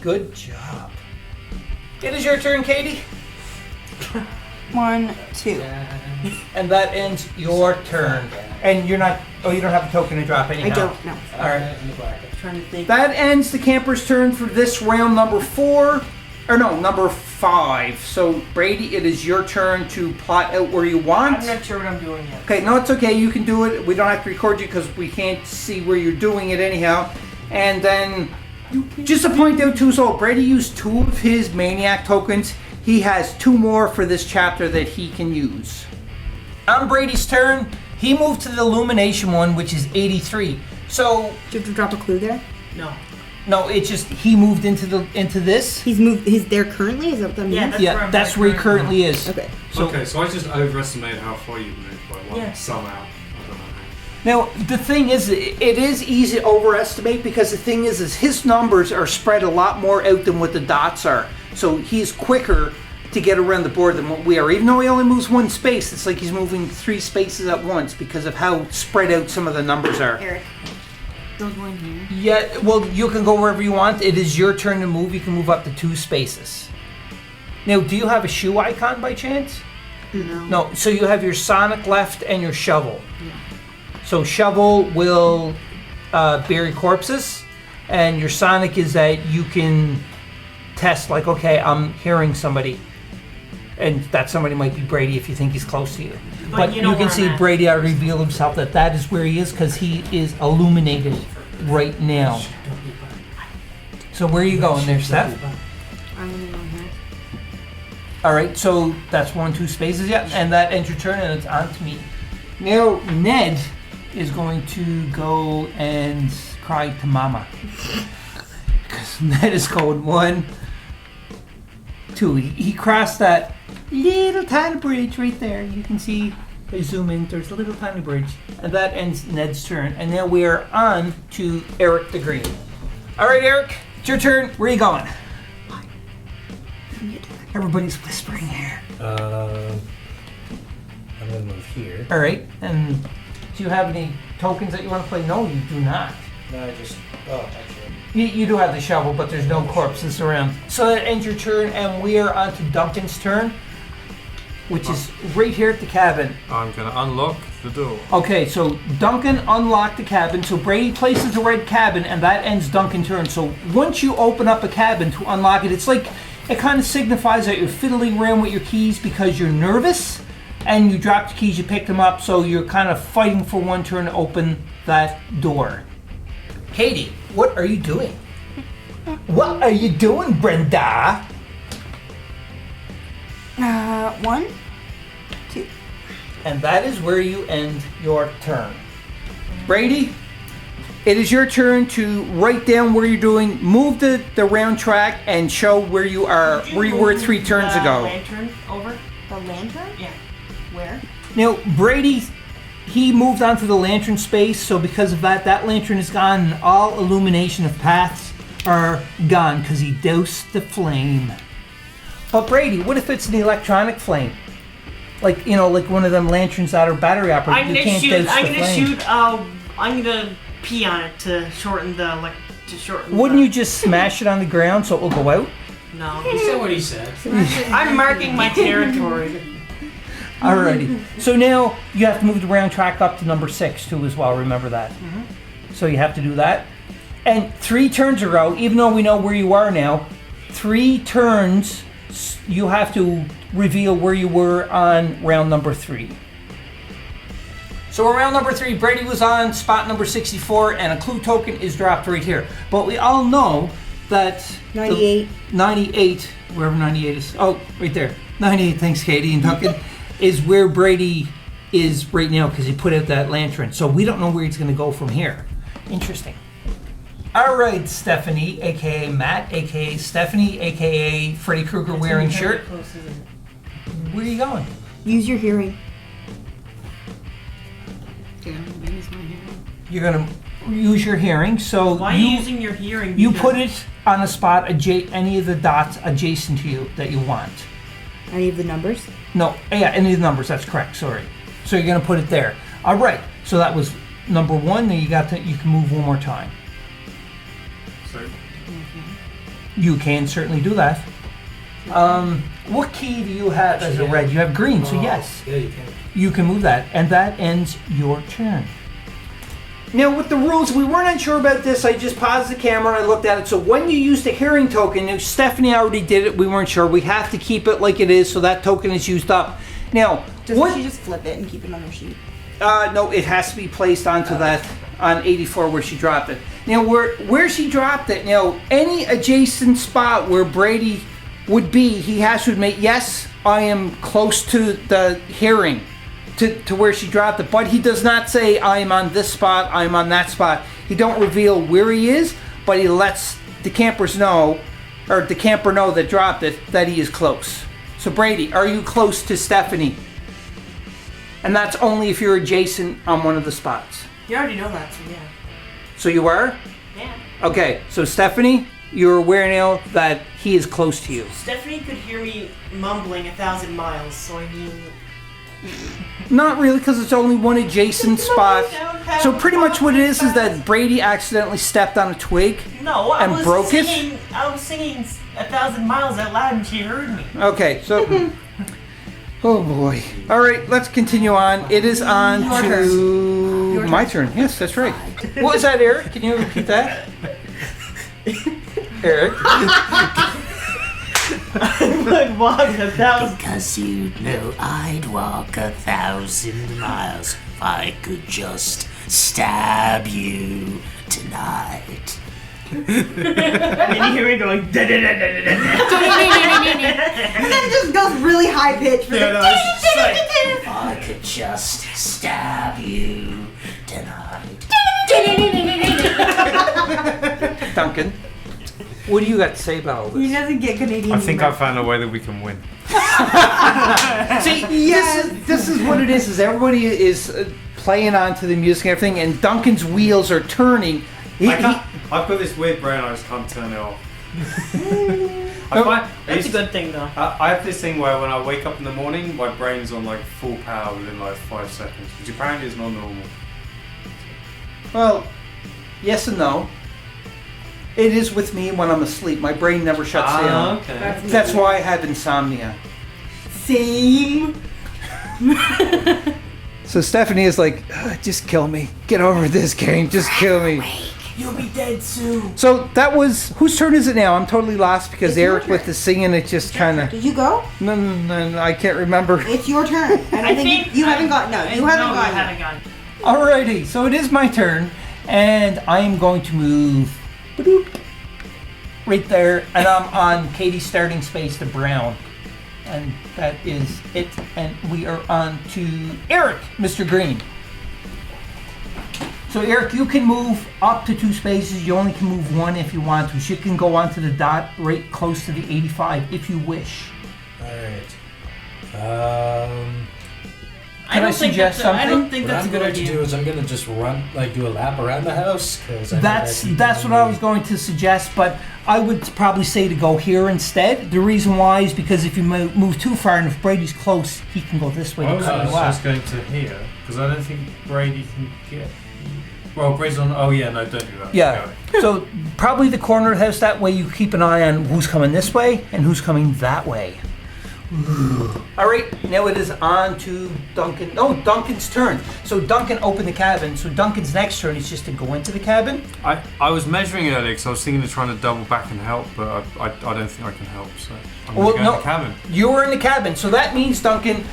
Good job. It is your turn, Katie. 1, 2. And that ends your turn. And you're not. Oh, you don't have a token to drop anyhow. I don't know. All right. Trying to think. That ends the camper's turn for this round number 4. Or no, number 5. So, Brady, it is your turn to plot out where you want. I'm not sure what I'm doing yet. Okay, no, it's okay. You can do it. We don't have to record you because we can't see where you're doing it anyhow. And then, just to point out too, so Brady used 2 of his Maniac tokens. He has 2 more for this chapter that he can use. On Brady's turn, he moved to the illumination one, which is 83. So, Do you have to drop a clue there? No. it's just he moved into this. He's moved. He's there currently. Is that what that means? Yeah, That's where he currently is. Okay. So, Okay, so I just overestimated how far you moved by 1 Yeah. somehow. I don't know how. now the thing is, it is easy to overestimate because the thing is his numbers are spread a lot more out than what the dots are. So he's quicker to get around the board than what we are. Even though he only moves 1 space, it's like he's moving 3 spaces at once because of how spread out some of the numbers are. Eric. Don't go in here. Yeah, well, you can go wherever you want. It is your turn to move. You can move up to 2 spaces. Now, do you have a shoe icon by chance? No. No, so you have your Sonic left and your shovel. Yeah. So shovel will bury corpses, and your Sonic is that you can test, like, okay, I'm hearing somebody. And that somebody might be Brady if you think he's close to you. But you know you can where see I'm at. Brady reveal himself that is where he is because he is illuminated right now. So where are you going there, Steph? I'm gonna go here. All right, so that's 1, 2 spaces, yeah, and that ends your turn, and it's on to me. Now Ned is going to go and cry to Mama because Ned is going 1, 2. He crossed that little tiny bridge right there. You can see. I zoom in. There's a little tiny bridge, and that ends Ned's turn. And now we are on to Eric the Green. All right, Eric, it's your turn. Where are you going? Everybody's whispering here. I'm gonna move here. All right, and do you have any tokens that you want to play? No, you do not. No, I just. Oh, actually. You do have the shovel, but there's no corpses around. So that ends your turn, and we are on to Duncan's turn, which is right here at the cabin. I'm going to unlock the door. Okay, so Duncan unlocked the cabin. So Brady places the red cabin, and that ends Duncan's turn. So once you open up a cabin to unlock it, it's like it kind of signifies that you're fiddling around with your keys because you're nervous, and you dropped the keys, you picked them up, so you're kind of fighting for one turn to open that door. Katie, what are you doing? What are you doing, Brenda? 1, 2. And that is where you end your turn. Brady, it is your turn to write down where you're doing, move the round track, and show where you are, where you were 3 turns ago. Lantern over. The lantern? Yeah. Where? Now, Brady, he moved onto the lantern space, so because of that, that lantern is gone, and all illumination of paths are gone because he doused the flame. But Brady, what if it's an electronic flame? Like, you know, like one of them lanterns that are battery operated. I'm gonna pee on it to shorten the Wouldn't you just smash it on the ground so it will go out? No. He said what he said. I'm marking my territory. Alrighty. So now you have to move the round track up to number 6 too as well, remember that. So you have to do that. And 3 turns ago, even though we know where you are now, 3 turns you have to reveal where you were on round number 3. So around number 3, Brady was on spot number 64 and a clue token is dropped right here. But we all know that 98. 98, wherever 98 is. Oh, right there. 98, thanks Katie and Duncan, is where Brady is right now because he put out that lantern. So we don't know where he's going to go from here. Interesting. All right, Stephanie, a.k.a. Matt, a.k.a. Stephanie, a.k.a. Freddy Krueger wearing shirt. Where are you going? Use your hearing. Yeah, use my hearing. You're going to use your hearing. So Why are you using your hearing? You Because- put it on a spot, any of the dots adjacent to you that you want. Any of the numbers? No, yeah, any of the numbers, that's correct, sorry. So you're going to put it there. All right, so that was number 1, then you can move one more time. So, You can certainly do that. What key do you have as a red? You have green, so yes. Yeah, you can. You can move that, and that ends your turn. Now, with the rules, we weren't unsure about this. I just paused the camera and I looked at it. So when you use the hearing token, now Stephanie already did it. We weren't sure. We have to keep it like it is, so that token is used up. Now, Doesn't she just flip it and keep it on her sheet? No, it has to be placed onto that on 84 where she dropped it. Now, where she dropped it, now, any adjacent spot where Brady would be, he has to admit, yes, I am close to the hearing. To where she dropped it, but he does not say I am on this spot, I am on that spot. He don't reveal where he is, but he lets the campers know, or the camper know that dropped it, that he is close. So Brady, are you close to Stephanie? And that's only if you're adjacent on one of the spots. You already know that, so yeah. So you are? Yeah. Okay, so Stephanie, you're aware now that he is close to you. Stephanie could hear me mumbling 1,000 miles, so I mean... Not really, because it's only one adjacent spot. So pretty much what it is that Brady accidentally stepped on a twig. No, I and was broke it? singing. I was singing 1,000 miles out loud, and she heard me. Okay, so... Oh boy. All right, let's continue on. It is on to my turn. Yes, that's right. What was that, Eric? Can you repeat that? Eric? I would walk 1,000. Because you know I'd walk 1,000 miles if I could just stab you tonight. And then you hear me going. Da, da, da, da, da, da. And then it just goes really high pitched. Yeah, no, it's just like- If I could just stab you tonight. Duncan, what do you got to say about all He this? doesn't get Canadian. I think I humor. found a way that we can win. See, this is what it is everybody is playing onto the music and everything, and Duncan's wheels are turning. I've got this weird brain, I just can't turn it off. That's a good thing, though. I have this thing where when I wake up in the morning, my brain's on like full power within like 5 seconds, which apparently is not normal. Well, yes and no. It is with me when I'm asleep. My brain never shuts down. Okay. That's why I have insomnia. Same. So Stephanie is like, just kill me. Get over this game. Just kill me. You'll be dead soon. So that was, whose turn is it now? I'm totally lost because It's your Eric with turn. the singing, it just kind of, Did you go? no, I can't remember. It's your turn. I think you haven't got. No, you haven't got. I haven't gone. Alrighty, so it is my turn, and I am going to move ba-doop, right there, and I'm on Katie's starting space to brown. And that is it, and we are on to Eric, Mr. Green. So Eric, you can move up to 2 spaces. You only can move 1 if you want to. So you can go onto the dot right close to the 85 if you wish. Alright. Can I suggest I don't something? think What that's I'm a good going to idea. do is I'm going to just run, like do a lap around the house. Cause I know That's that what I was going to suggest, but I would probably say to go here instead. The reason why is because if you move too far, and if Brady's close, he can go this way. I to was cut you just off. going to here because I don't think Brady can get. Well, Brady's on. Oh yeah, no, don't do that. Yeah. So probably the corner of the house. That way you keep an eye on who's coming this way and who's coming that way. All right, now it is on to Duncan. Oh, Duncan's turn. So Duncan opened the cabin. So Duncan's next turn is just to go into the cabin. I was measuring it earlier because I was thinking of trying to double back and help, but I don't think I can help. So I'm Well, going to go no. in the cabin. You are in the cabin, so that means, Duncan,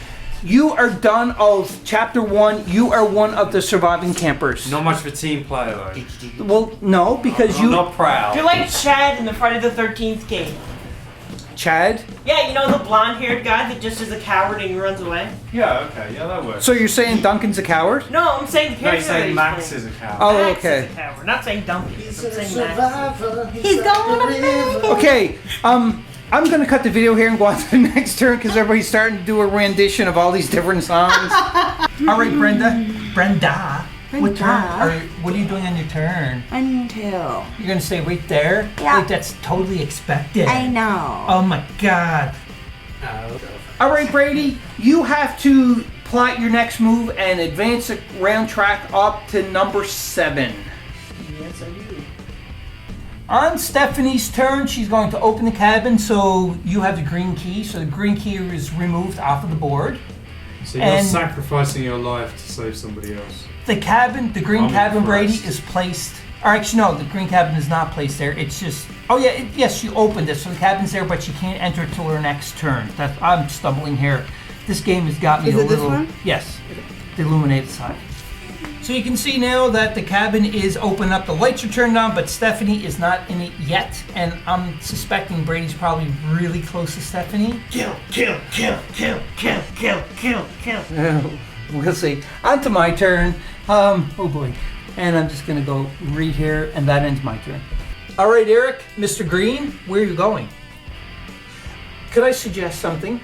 you are done of chapter 1. You are one of the surviving campers. Not much of a team player though. Well, no, because I'm you. not proud. You're like Chad in the Friday the 13th game. Chad. Yeah, you know the blonde-haired guy that just is a coward and runs away? Yeah, okay, yeah, that works. So you're saying Duncan's a coward? No, I'm saying the No, character you're saying that Max he's is a coward. Oh, playing. Max okay. is a coward. Not saying Duncan. I'm saying Max. He's going to make it. Okay, I'm gonna cut the video here and go on to the next turn because everybody's starting to do a rendition of all these different songs. All right, Brenda. What turn? What are you doing on your turn? Until. You're gonna stay right there? Yeah. Like that's totally expected. I know. Oh my god. All right, Brady. You have to plot your next move and advance the round track up to number 7. Yes, I do. On Stephanie's turn, she's going to open the cabin, so you have the green key. So the green key is removed off of the board. So you're And- sacrificing your life to save somebody else. The cabin, the green I'm cabin, Brady, impressed. is placed. Or actually, no, the green cabin is not placed there. It's just. Oh yeah, yes, you opened it, so the cabin's there, but you can't enter it till her next turn. I'm stumbling here. This game has got me Is a it this little. one? Yes, the illuminated side. So you can see now that the cabin is open up. The lights are turned on, but Stephanie is not in it yet, and I'm suspecting Brady's probably really close to Stephanie. Kill. We'll see. On to my turn. Oh boy. And I'm just gonna go read here, and that ends my turn. All right, Eric, Mr. Green, where are you going? Could I suggest something?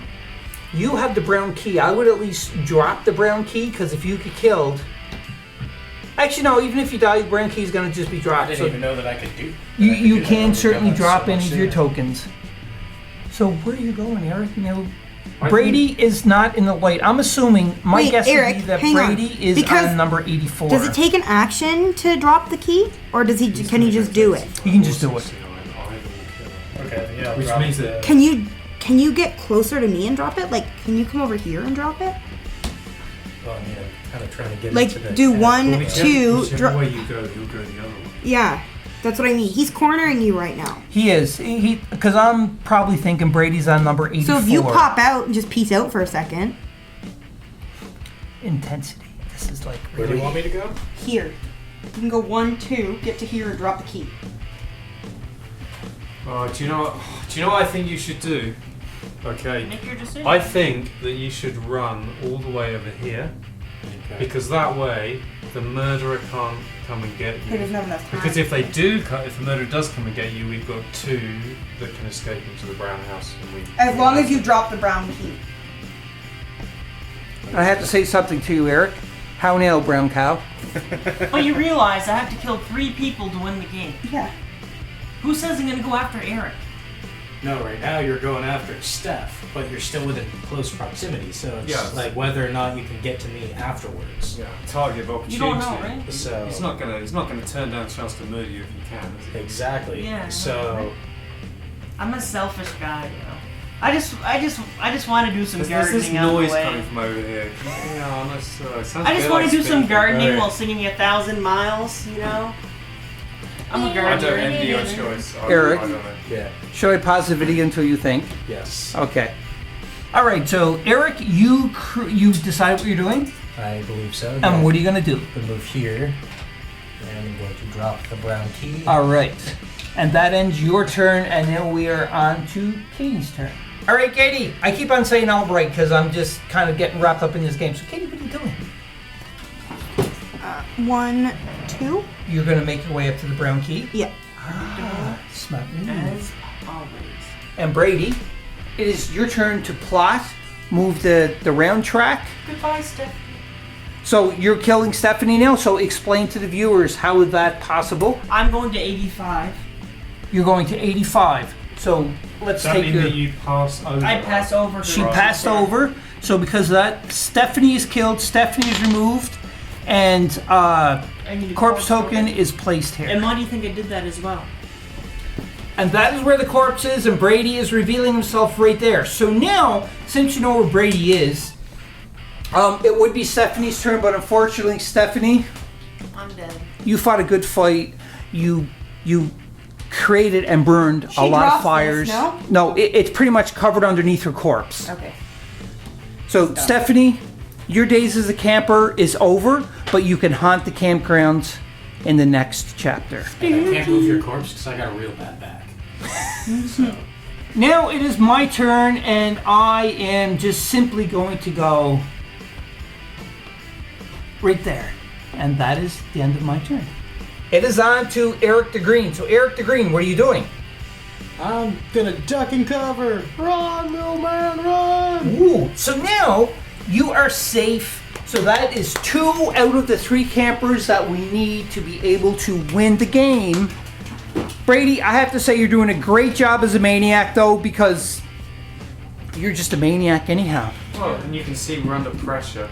You have the brown key. I would at least drop the brown key, because if you get killed... Actually, no, even if you die, the brown key is gonna just be I dropped. didn't So even know that I could do. you can certainly drop in any of your tokens. So where are you going, Eric? You know, I Brady is not in the light. I'm assuming, my Wait, guess Eric, would be that hang on. Brady is Because on number 84. Does it take an action to drop the key? Or does he? Can he just do it? You can just do it. Okay, yeah. Which means that Can you get closer to me and drop it? Like, can you come over here and drop it? Well, I mean, I'm kind of trying to get Like, into the do one, whichever, two, whichever way you go, you'll go the other way. Yeah, that's what I mean. He's cornering you right now. He is. Because I'm probably thinking Brady's on number 84. So if you pop out and just peace out for a second. Intensity. This is like Where do really... you want me to go? Here. You can go 1, 2, get to here and drop the key. Do you know what I think you should do? Okay. Make your decision. I think that you should run all the way over here, Okay. because that way the murderer can't come and get He doesn't you. have enough time. Because if the murderer does come and get you, we've got 2 that can escape into the brown house. And As long as you drop the brown key. I have to say something to you, Eric. How now, brown cow? But you realize I have to kill 3 people to win the game. Yeah. Who says I'm gonna go after Eric? No, right now you're going after Steph, but you're still within close proximity, so it's Yeah. like whether or not you can get to me afterwards. Yeah, target of opportunity. You don't know, right? So He's not gonna turn down a chance to murder you if he can, is he? exactly. Yeah, So I'm a selfish guy, you know. I just want to do some There's gardening this out the noise way. coming from over here. Yeah, nice, sounds I just a bit want like to do some speaking. gardening Right. while singing 1,000 miles, you know? I'm a I gardener. don't envy your choice. Eric? I don't know. yeah, Should I pause the video until you think? yes, Okay. All right, so Eric, you decide what you're doing? I believe so. And what are you going to do? We move here, and I'm going to drop the brown key. All right. And that ends your turn, and then we are on to Katie's turn. All right, Katie. I keep on saying all right because I'm just kind of getting wrapped up in this game. So, Katie, what are you doing? 1, 2. You're going to make your way up to the brown key. Yeah. Smart move. As always. And Brady, it is your turn to plot, move the round track. Goodbye, Steph. So you're killing Stephanie now, so explain to the viewers how is that possible? I'm going to 85. You're going to 85. So let's Does that take mean your... that you pass over? I pass over. She to passed over, so because of that, Stephanie is killed, Stephanie is removed, and I need a corpse token is placed And here. why do you think I did that as well? And that is where the corpse is, and Brady is revealing himself right there. So now, since you know where Brady is, it would be Stephanie's turn, but unfortunately, Stephanie, I'm dead. you fought a good fight. You created and burned a lot drops of fires. this, No, it's pretty much covered underneath her corpse. Okay. So, Stephanie, your days as a camper is over, but you can haunt the campgrounds in the next chapter. And I can't move your corpse because I got a real bad back. So Now it is my turn, and I am just simply going to go right there. And that is the end of my turn. It is on to Eric the Green. So Eric the Green, what are you doing? I'm gonna duck and cover. Run, little man, run! Ooh, so now you are safe. So that is 2 out of the 3 campers that we need to be able to win the game. Brady, I have to say you're doing a great job as a maniac, though, because you're just a maniac anyhow. Well, and you can see we're under pressure.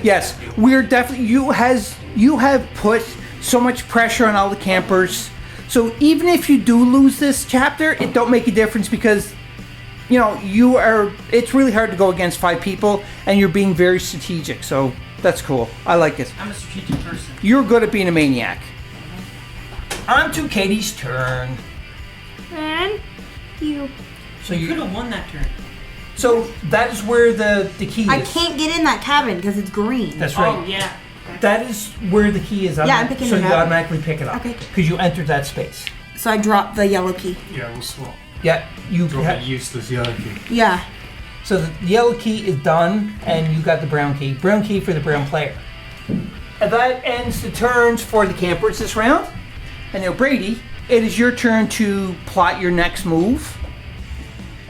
Yes, we're definitely. You have put so much pressure on all the campers. So even if you do lose this chapter, it don't make a difference because, you know, it's really hard to go against 5 people, and you're being very strategic. So that's cool. I like it. I'm a strategic person. You're good at being a maniac. On to Katie's turn. And you. So You could have won that turn. So that is where the key is. I can't get in that cabin because it's green. That's right. Oh, yeah. That is where the key is. Yeah, I'm picking so it you up. automatically pick it up. Okay. Because you entered that space. So I dropped the yellow key. Yeah, we'll swap. Yeah, you Drop have. a useless yellow key. Yeah. So the yellow key is done, and you got the brown key. Brown key for the brown player. And that ends the turns for the campers this round. And now, Brady, it is your turn to plot your next move.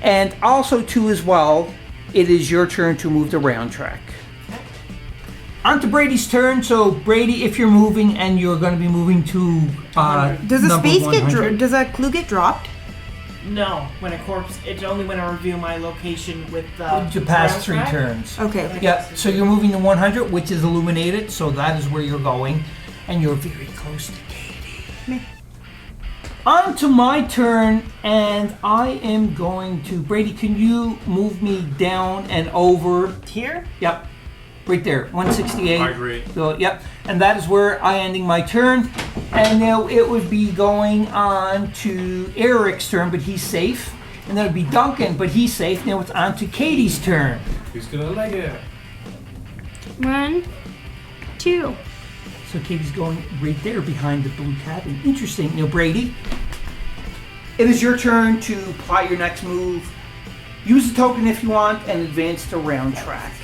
And also, too, as well, it is your turn to move the round track. On to Brady's turn. So, Brady, if you're moving and you're going to be moving to Does a number space 100. does a clue get dropped? No, when a corpse, it's only when I reveal my location with the. To pass ground 3 track. turns. Okay. Yeah, so you're moving to 100, which is illuminated, so that is where you're going. And you're very close to Katie. Me. On to my turn, and I am going to... Brady, can you move me down and over? Here? Yep, right there, 168. I agree. So, yep, and that is where I ending my turn. And now it would be going on to Eric's turn, but he's safe. And then it would be Duncan, but he's safe. Now it's on to Katie's turn. Who's gonna leg it? 1, 2. So Katie's going right there behind the blue cabin. Interesting. Now, Brady, it is your turn to plot your next move. Use the token if you want and advance the round track.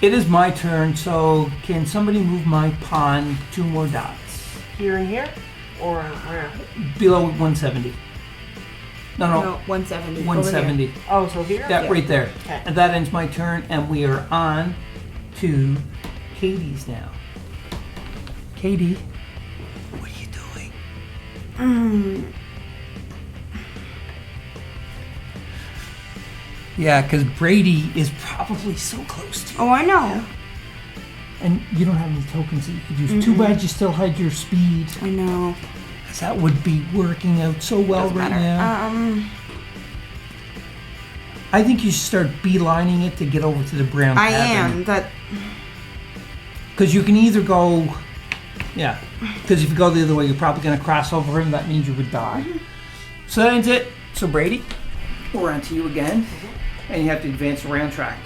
It is my turn, so can somebody move my pawn 2 more dots? Here and here? Or where? Below 170. No, No, 170. 170. Oh, so here? Yeah, right there. Okay. And that ends my turn, and we are on to Katie's now. Katie, what are you doing? Yeah, because Brady is probably so close to you. Oh, I know. And you don't have any tokens that you could use. Too bad you still had your speed. I know. 'Cause that would be working out so well right now. I think you should start beelining it to get over to the brown I cabin. am. That. Because you can either go... Yeah. Because if you go the other way, you're probably going to cross over him. That means you would die. So that ends it. So Brady, we're on to you again. And you have to advance the round track.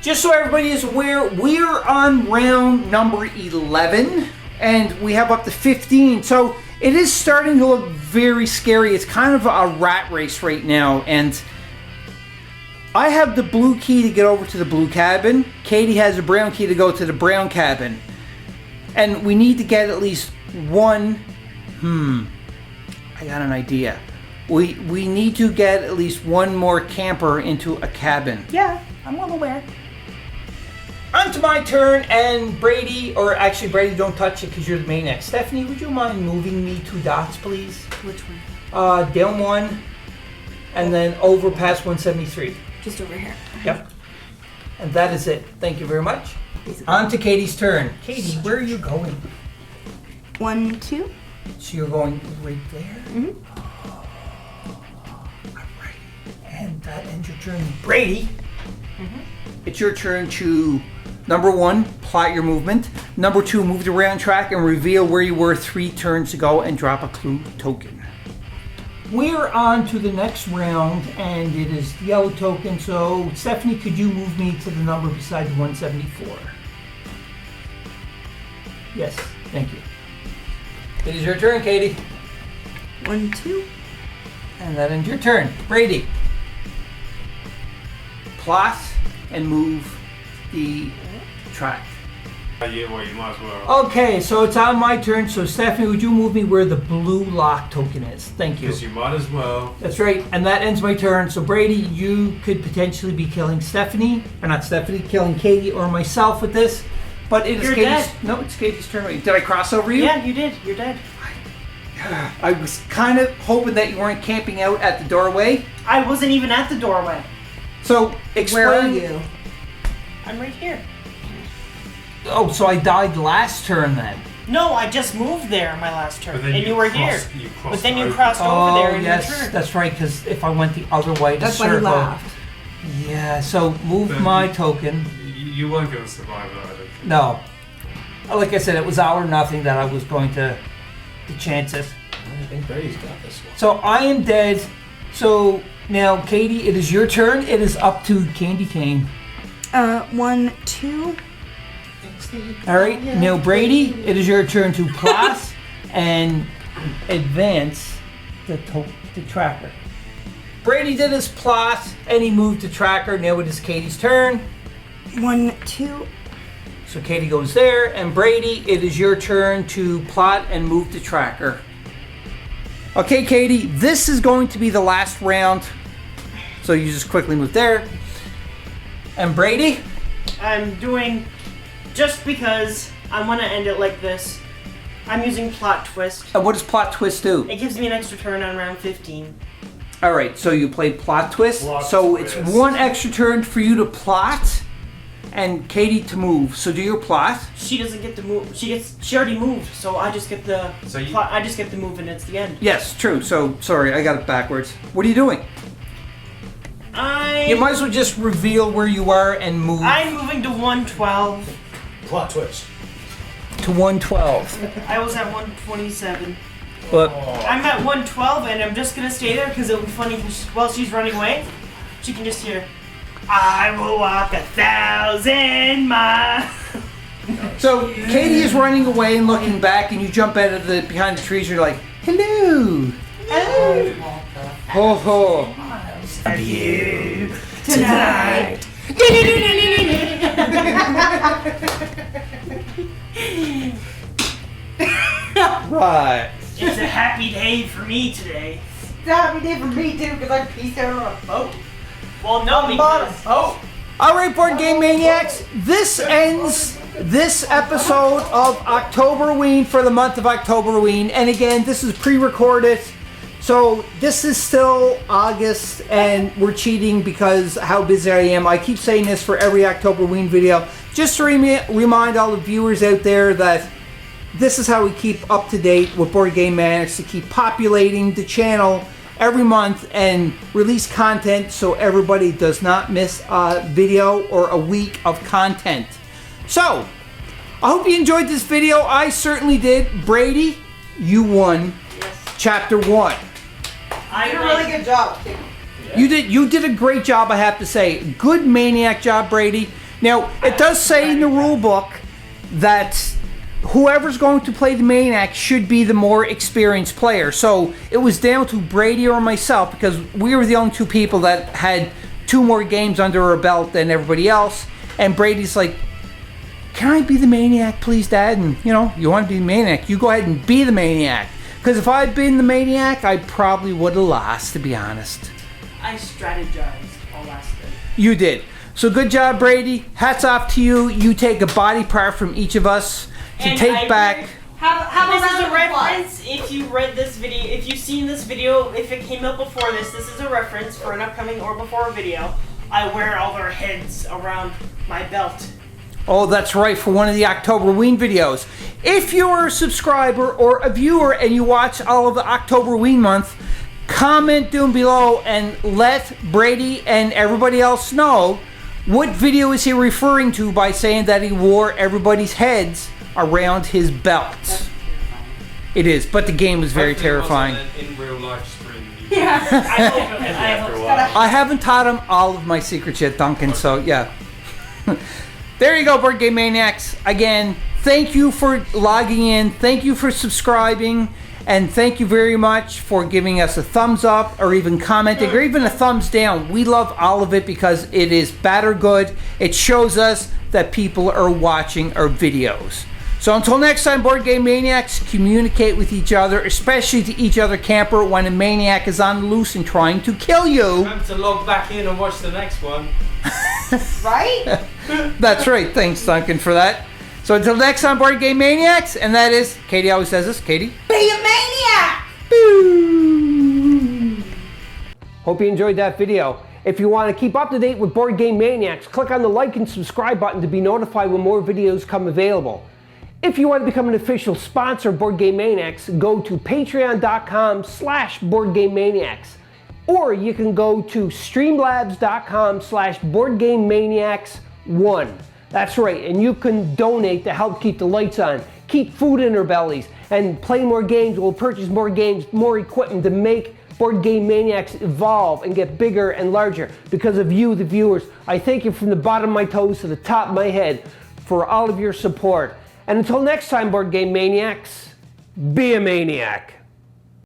Just so everybody is aware, we're on round number 11. And we have up to 15. So it is starting to look very scary. It's kind of a rat race right now. And I have the blue key to get over to the blue cabin. Katie has the brown key to go to the brown cabin. And we need to get at least one... I got an idea. We need to get at least one more camper into a cabin. Yeah, I'm well aware. On to my turn, and Brady, or actually Brady, don't touch it because you're the maniac. Stephanie, would you mind moving me 2 dots, please? Which one? Down 1, and then over past 173. Just over here. Yep. And that is it. Thank you very much. On to Katie's turn. Katie, where are you going? 1, 2. So you're going right there? Mhm. Alright. And that ends your turn. Brady, it's your turn to, number 1, plot your movement. Number 2, move the round track and reveal where you were 3 turns ago and drop a clue token. We're on to the next round, and it is the yellow token. So, Stephanie, could you move me to the number beside the 174? Yes, thank you. It is your turn, Katie. 1, 2. And that ends your turn. Brady. Plot and move the track. Yeah, well, you might as well. Okay, so it's on my turn. So Stephanie, would you move me where the blue lock token is? Thank you. Because you might as well. That's right, and that ends my turn. So Brady, you could potentially be killing Stephanie, or not Stephanie, killing Katie or myself with this. But it is You're Katie's. dead. No, it's Katie's turn. Wait, did I cross over you? Yeah, you did. You're dead. I was kind of hoping that you weren't camping out at the doorway. I wasn't even at the doorway. So explain. Where are you? I'm right here. Oh, so I died last turn then. No, I just moved there my last turn, But then and you were here. You But then you over. crossed over there and yes, returned. that's right. Because if I went the other way to That's why circle, he laughed. yeah. So move Then my you- token. You weren't going to survive that, I don't think. No, like I said, it was all or nothing that I was going to chance it. I think Brady's got this one. So I am dead. So now, Katie, it is your turn. It is up to Candy Cane. 1, 2. All right. Now, Brady, it is your turn to plus and advance the tracker. Brady did his plus and he moved the tracker. Now it is Katie's turn. 1, 2. So Katie goes there, and Brady, it is your turn to plot and move the tracker. Okay, Katie, this is going to be the last round. So you just quickly move there. And Brady? I'm doing just because I want to end it like this. I'm using plot twist. And what does plot twist do? It gives me an extra turn on round 15. All right, so you played plot twist. Plot so twist. it's one extra turn for you to plot and Katie to move. So do your plot. She doesn't get to move. She already moved, so I just get the So you- plot. I just get to move, and it's the end. Yes, true. So sorry, I got it backwards. What are you doing? You might as well just reveal where you are and move I'm moving to 112. Plot twist. to 112. I was at 127. But I'm at 112, and I'm just gonna stay there because it'll be funny. While she's running away, she can just hear, "I will walk 1,000 miles." so Katie is running away and looking back, and you jump out of the behind the trees. And you're like, "Hello, ho ho." Tonight. Right. It's a happy day for me today. It's a happy day for me too, because I pieced out on a boat. Well, no, because Oh. All right, Board Game Maniacs. This ends this episode of Octoberween for the month of Octoberween. And again, this is pre-recorded. So this is still August, and we're cheating because how busy I am. I keep saying this for every Octoberween video. Just to remind all the viewers out there that this is how we keep up to date with Board Game Maniacs, to keep populating the channel every month and release content so everybody does not miss a video or a week of content. So, I hope you enjoyed this video. I certainly did. Brady, you won Chapter 1. I You did a really good job. You did a great job, I have to say. Good Maniac job, Brady. Now, it does say in the rule book that whoever's going to play the Maniac should be the more experienced player. So it was down to Brady or myself, because we were the only two people that had 2 more games under our belt than everybody else. And Brady's like, "Can I be the Maniac, please, Dad?" And you know, you want to be the Maniac, you go ahead and be the Maniac. Because if I'd been the Maniac, I probably would have lost, to be honest. I strategized all last day. You did. So good job, Brady. Hats off to you. You take a body part from each of us to And take I back. Have This a round is a of applause. reference. If you read this video, if you've seen this video, if it came out before this is a reference for an upcoming or before video. I wear all their heads around my belt. Oh, that's right, for one of the Octoberween videos. If you're a subscriber or a viewer and you watch all of the Octoberween month, comment down below and let Brady and everybody else know what video is he referring to by saying that he wore everybody's heads around his belt. It is, but the game was very Hopefully it terrifying. wasn't an in real life stream. Yeah. I hope it, I hope I haven't taught him all of my secrets yet, Duncan, so yeah. There you go, Board Game Maniacs. Again, thank you for logging in. Thank you for subscribing. And thank you very much for giving us a thumbs up or even commenting or even a thumbs down. We love all of it because it is bad or good. It shows us that people are watching our videos. So until next time, Board Game Maniacs, communicate with each other, especially to each other camper when a maniac is on the loose and trying to kill you. Remember to log back in and watch the next one. Right? That's right. Thanks, Duncan, for that. So until next time, Board Game Maniacs, and that is, Katie always says this, Katie. Be a maniac! Boo! Hope you enjoyed that video. If you want to keep up to date with Board Game Maniacs, click on the like and subscribe button to be notified when more videos come available. If you want to become an official sponsor of Board Game Maniacs, go to patreon.com/BoardGameManiacs. Or you can go to streamlabs.com/BoardGameManiacs1. That's right, and you can donate to help keep the lights on, keep food in our bellies, and play more games. We'll purchase more games, more equipment to make Board Game Maniacs evolve and get bigger and larger. Because of you, the viewers, I thank you from the bottom of my toes to the top of my head for all of your support. And until next time, Board Game Maniacs, be a maniac.